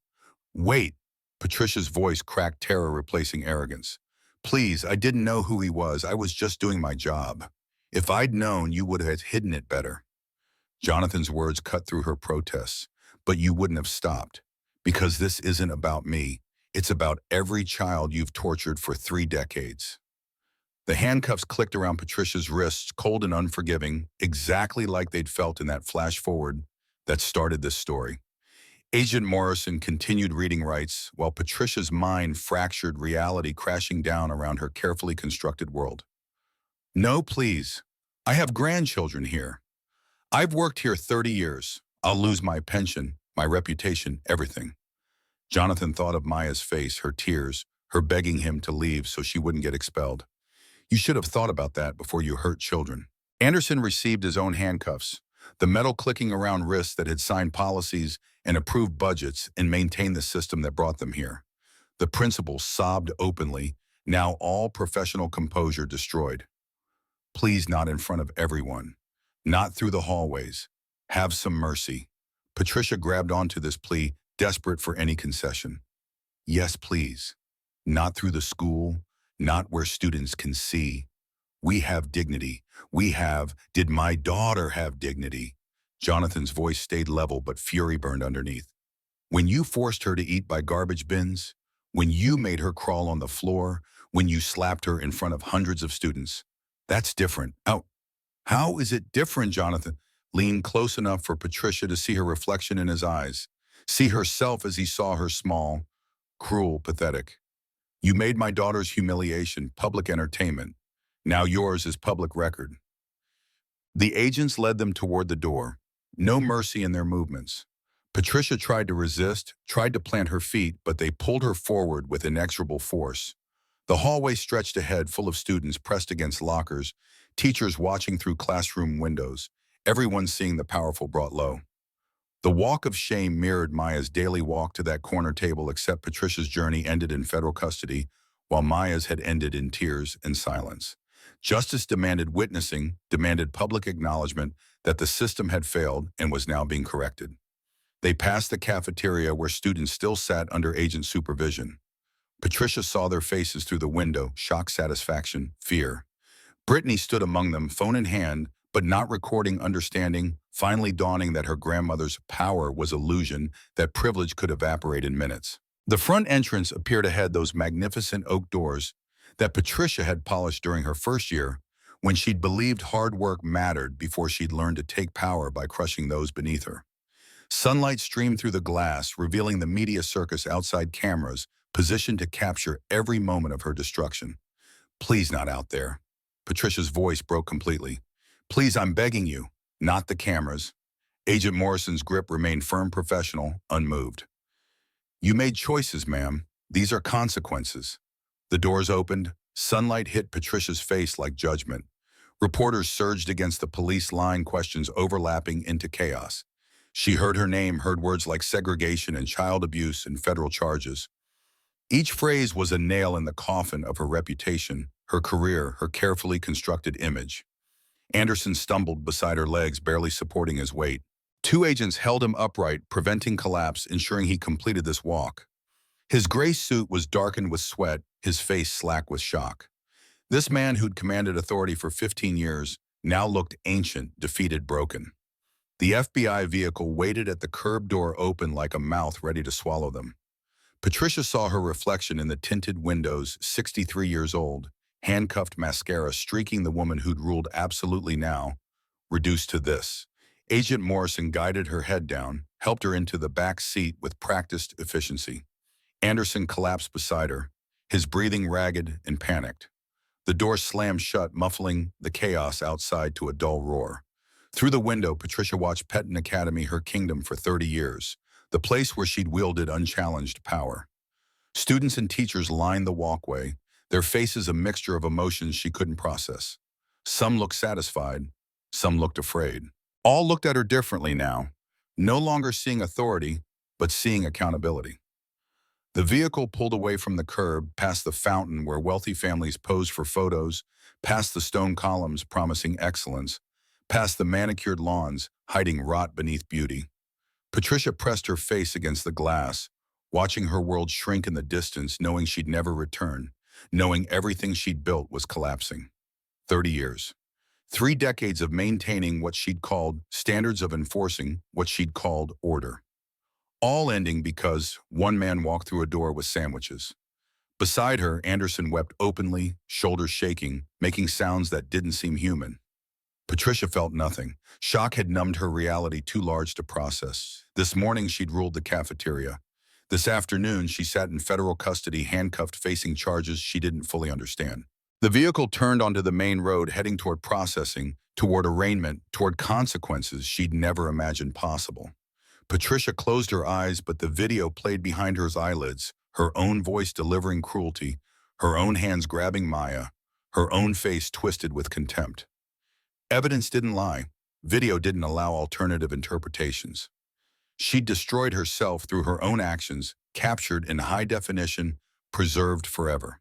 Wait. Patricia's voice cracked, terror replacing arrogance. Please, I didn't know who he was. I was just doing my job. If I'd known, you would have hidden it better. Jonathan's words cut through her protests. But you wouldn't have stopped. Because this isn't about me. It's about every child you've tortured for 3 decades. The handcuffs clicked around Patricia's wrists, cold and unforgiving, exactly like they'd felt in that flash forward that started this story. Agent Morrison continued reading rights, while Patricia's mind fractured, reality crashing down around her carefully constructed world. No, please. I have grandchildren here. I've worked here 30 years. I'll lose my pension, my reputation, everything. Jonathan thought of Maya's face, her tears, her begging him to leave so she wouldn't get expelled. You should have thought about that before you hurt children. Anderson received his own handcuffs, the metal clicking around wrists that had signed policies and approved budgets and maintained the system that brought them here. The principal sobbed openly, now all professional composure destroyed. Please, not in front of everyone. Not through the hallways. Have some mercy. Patricia grabbed onto this plea, desperate for any concession. Yes, please. Not through the school, not where students can see. We have dignity. Did my daughter have dignity? Jonathan's voice stayed level, but fury burned underneath. When you forced her to eat by garbage bins, when you made her crawl on the floor, when you slapped her in front of hundreds of students, that's different. How is it different? Jonathan leaned close enough for Patricia to see her reflection in his eyes, see herself as he saw her, small, cruel, pathetic. You made my daughter's humiliation public entertainment. Now yours is public record. The agents led them toward the door, no mercy in their movements. Patricia tried to resist, tried to plant her feet, but they pulled her forward with inexorable force. The hallway stretched ahead, full of students pressed against lockers, teachers watching through classroom windows, everyone seeing the powerful brought low. The walk of shame mirrored Maya's daily walk to that corner table, except Patricia's journey ended in federal custody, while Maya's had ended in tears and silence. Justice demanded witnessing, demanded public acknowledgement that the system had failed and was now being corrected. They passed the cafeteria where students still sat under agent supervision. Patricia saw their faces through the window, shock, satisfaction, fear. Brittany stood among them, phone in hand, but not recording, understanding, finally dawning that her grandmother's power was illusion, that privilege could evaporate in minutes. The front entrance appeared ahead, those magnificent oak doors that Patricia had polished during her first year, when she'd believed hard work mattered before she'd learned to take power by crushing those beneath her. Sunlight streamed through the glass, revealing the media circus outside, cameras positioned to capture every moment of her destruction. Please, not out there. Patricia's voice broke completely. Please, I'm begging you, not the cameras. Agent Morrison's grip remained firm, professional, unmoved. You made choices, ma'am. These are consequences. The doors opened. Sunlight hit Patricia's face like judgment. Reporters surged against the police line, questions overlapping into chaos. She heard her name, heard words like segregation and child abuse and federal charges. Each phrase was a nail in the coffin of her reputation, her career, her carefully constructed image. Anderson stumbled beside her legs, barely supporting his weight. Two agents held him upright, preventing collapse, ensuring he completed this walk. His gray suit was darkened with sweat, his face slack with shock. This man who'd commanded authority for 15 years now looked ancient, defeated, broken. The FBI vehicle waited at the curb door, open like a mouth ready to swallow them. Patricia saw her reflection in the tinted windows, 63 years old, handcuffed, mascara streaking the woman who'd ruled absolutely, now reduced to this. Agent Morrison guided her head down, helped her into the back seat with practiced efficiency. Anderson collapsed beside her, his breathing ragged and panicked. The door slammed shut, muffling the chaos outside to a dull roar. Through the window, Patricia watched Petton Academy, her kingdom for 30 years, the place where she'd wielded unchallenged power. Students and teachers lined the walkway, their faces a mixture of emotions she couldn't process. Some looked satisfied, some looked afraid. All looked at her differently now, no longer seeing authority, but seeing accountability. The vehicle pulled away from the curb, past the fountain where wealthy families posed for photos, past the stone columns promising excellence, past the manicured lawns hiding rot beneath beauty. Patricia pressed her face against the glass, watching her world shrink in the distance, knowing she'd never return, knowing everything she'd built was collapsing. 30 years. 3 decades of maintaining what she'd called standards, of enforcing what she'd called order. All ending because one man walked through a door with sandwiches. Beside her, Anderson wept openly, shoulders shaking, making sounds that didn't seem human. Patricia felt nothing. Shock had numbed her reality, too large to process. This morning she'd ruled the cafeteria. This afternoon she sat in federal custody, handcuffed, facing charges she didn't fully understand. The vehicle turned onto the main road, heading toward processing, toward arraignment, toward consequences she'd never imagined possible. Patricia closed her eyes, but the video played behind her eyelids, her own voice delivering cruelty, her own hands grabbing Maya, her own face twisted with contempt. Evidence didn't lie. Video didn't allow alternative interpretations. She'd destroyed herself through her own actions, captured in high definition, preserved forever.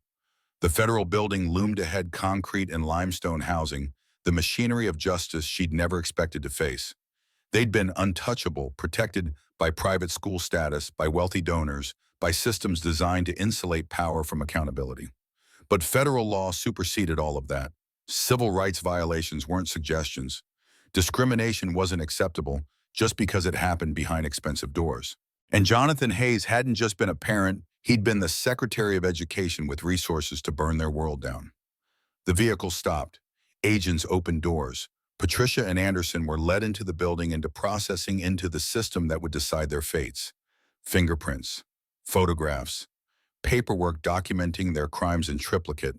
The federal building loomed ahead, concrete and limestone housing, the machinery of justice she'd never expected to face. They'd been untouchable, protected by private school status, by wealthy donors, by systems designed to insulate power from accountability. But federal law superseded all of that. Civil rights violations weren't suggestions. Discrimination wasn't acceptable just because it happened behind expensive doors. And Jonathan Hayes hadn't just been a parent, he'd been the Secretary of Education with resources to burn their world down. The vehicle stopped. Agents opened doors. Patricia and Anderson were led into the building, into processing, into the system that would decide their fates. Fingerprints, photographs, paperwork documenting their crimes in triplicate.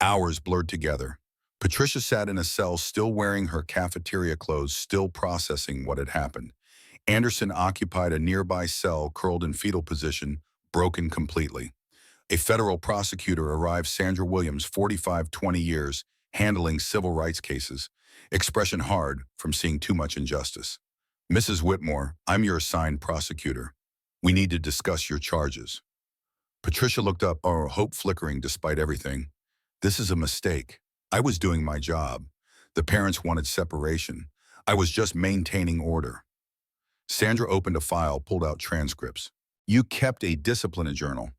Hours blurred together. Patricia sat in a cell, still wearing her cafeteria clothes, still processing what had happened. Anderson occupied a nearby cell, curled in fetal position, broken completely. A federal prosecutor arrived, Sandra Williams, 45, 20 years, handling civil rights cases. Expression hard from seeing too much injustice. Mrs. Whitmore, I'm your assigned prosecutor. We need to discuss your charges. Patricia looked up, her hope flickering despite everything. This is a mistake. I was doing my job. The parents wanted separation. I was just maintaining order. Sandra opened a file, pulled out transcripts. You kept a discipline journal.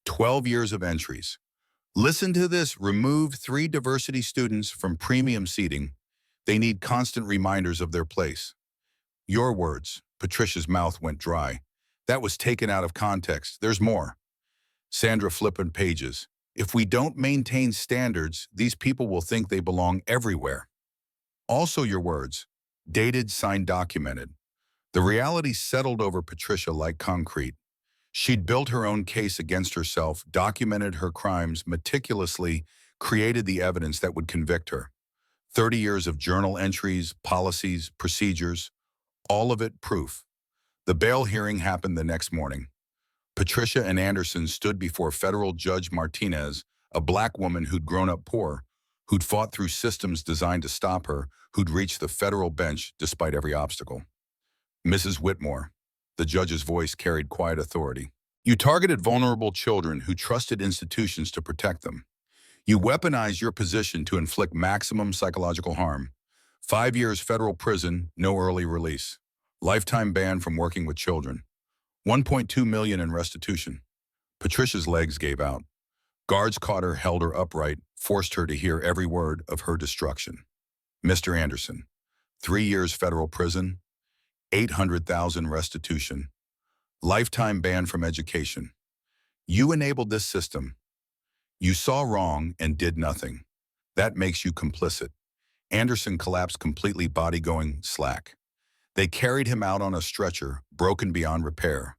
12 years of entries. Listen to this. Remove 3 diversity students from premium seating. They need constant reminders of their place. Your words. Patricia's mouth went dry. That was taken out of context. There's more. Sandra flipping pages. If we don't maintain standards, these people will think they belong everywhere. Also your words. Dated, signed, documented. The reality settled over Patricia like concrete. She'd built her own case against herself, documented her crimes meticulously, created the evidence that would convict her. 30 years of journal entries, policies, procedures, all of it proof. The bail hearing happened the next morning. Patricia and Anderson stood before federal Judge Martinez, a black woman who'd grown up poor, who'd fought through systems designed to stop her, who'd reached the federal bench despite every obstacle. Mrs. Whitmore, the judge's voice carried quiet authority. You targeted vulnerable children who trusted institutions to protect them. You weaponized your position to inflict maximum psychological harm. 5 years federal prison, no early release. Lifetime ban from working with children. 1.2 million in restitution. Patricia's legs gave out. Guards caught her, held her upright, forced her to hear every word of her destruction. Mr. Anderson, 3 years federal prison, 800,000 restitution, lifetime ban from education. You enabled this system. You saw wrong and did nothing. That makes you complicit. Anderson collapsed completely, body going slack. They carried him out on a stretcher, broken beyond repair.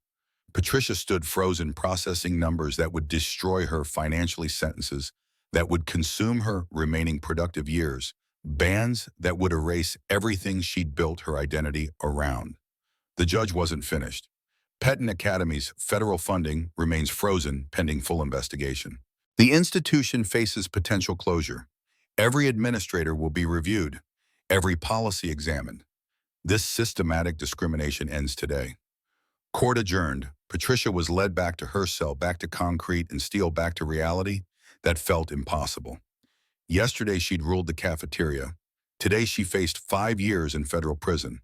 Patricia stood frozen, processing numbers that would destroy her financially, sentences that would consume her remaining productive years, bans that would erase everything she'd built her identity around. The judge wasn't finished. Pettin Academy's federal funding remains frozen pending full investigation. The institution faces potential closure. Every administrator will be reviewed, every policy examined. This systematic discrimination ends today. Court adjourned. Patricia was led back to her cell, back to concrete and steel, back to reality that felt impossible. Yesterday she'd ruled the cafeteria. Today she faced 5 years in federal prison.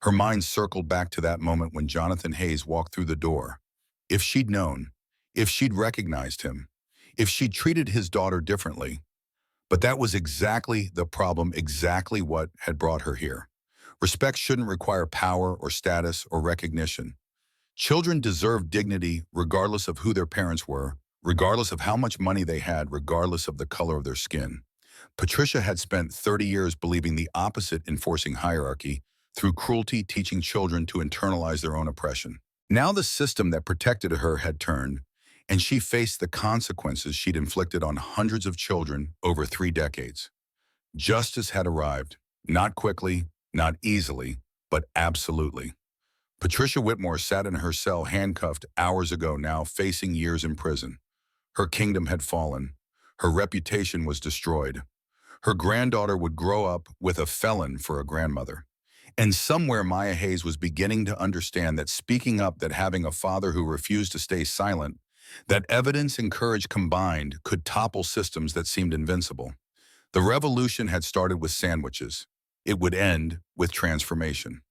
Her mind circled back to that moment when Jonathan Hayes walked through the door. If she'd known, if she'd recognized him, if she'd treated his daughter differently. But that was exactly the problem, exactly what had brought her here. Respect shouldn't require power or status or recognition. Children deserve dignity regardless of who their parents were, regardless of how much money they had, regardless of the color of their skin. Patricia had spent 30 years believing the opposite, enforcing hierarchy, through cruelty, teaching children to internalize their own oppression. Now the system that protected her had turned, and she faced the consequences she'd inflicted on hundreds of children over 3 decades. Justice had arrived, not quickly, not easily, but absolutely. Patricia Whitmore sat in her cell, handcuffed hours ago, now facing years in prison. Her kingdom had fallen. Her reputation was destroyed. Her granddaughter would grow up with a felon for a grandmother. And somewhere Maya Hayes was beginning to understand that speaking up, that having a father who refused to stay silent, that evidence and courage combined could topple systems that seemed invincible. The revolution had started with sandwiches. It would end with transformation.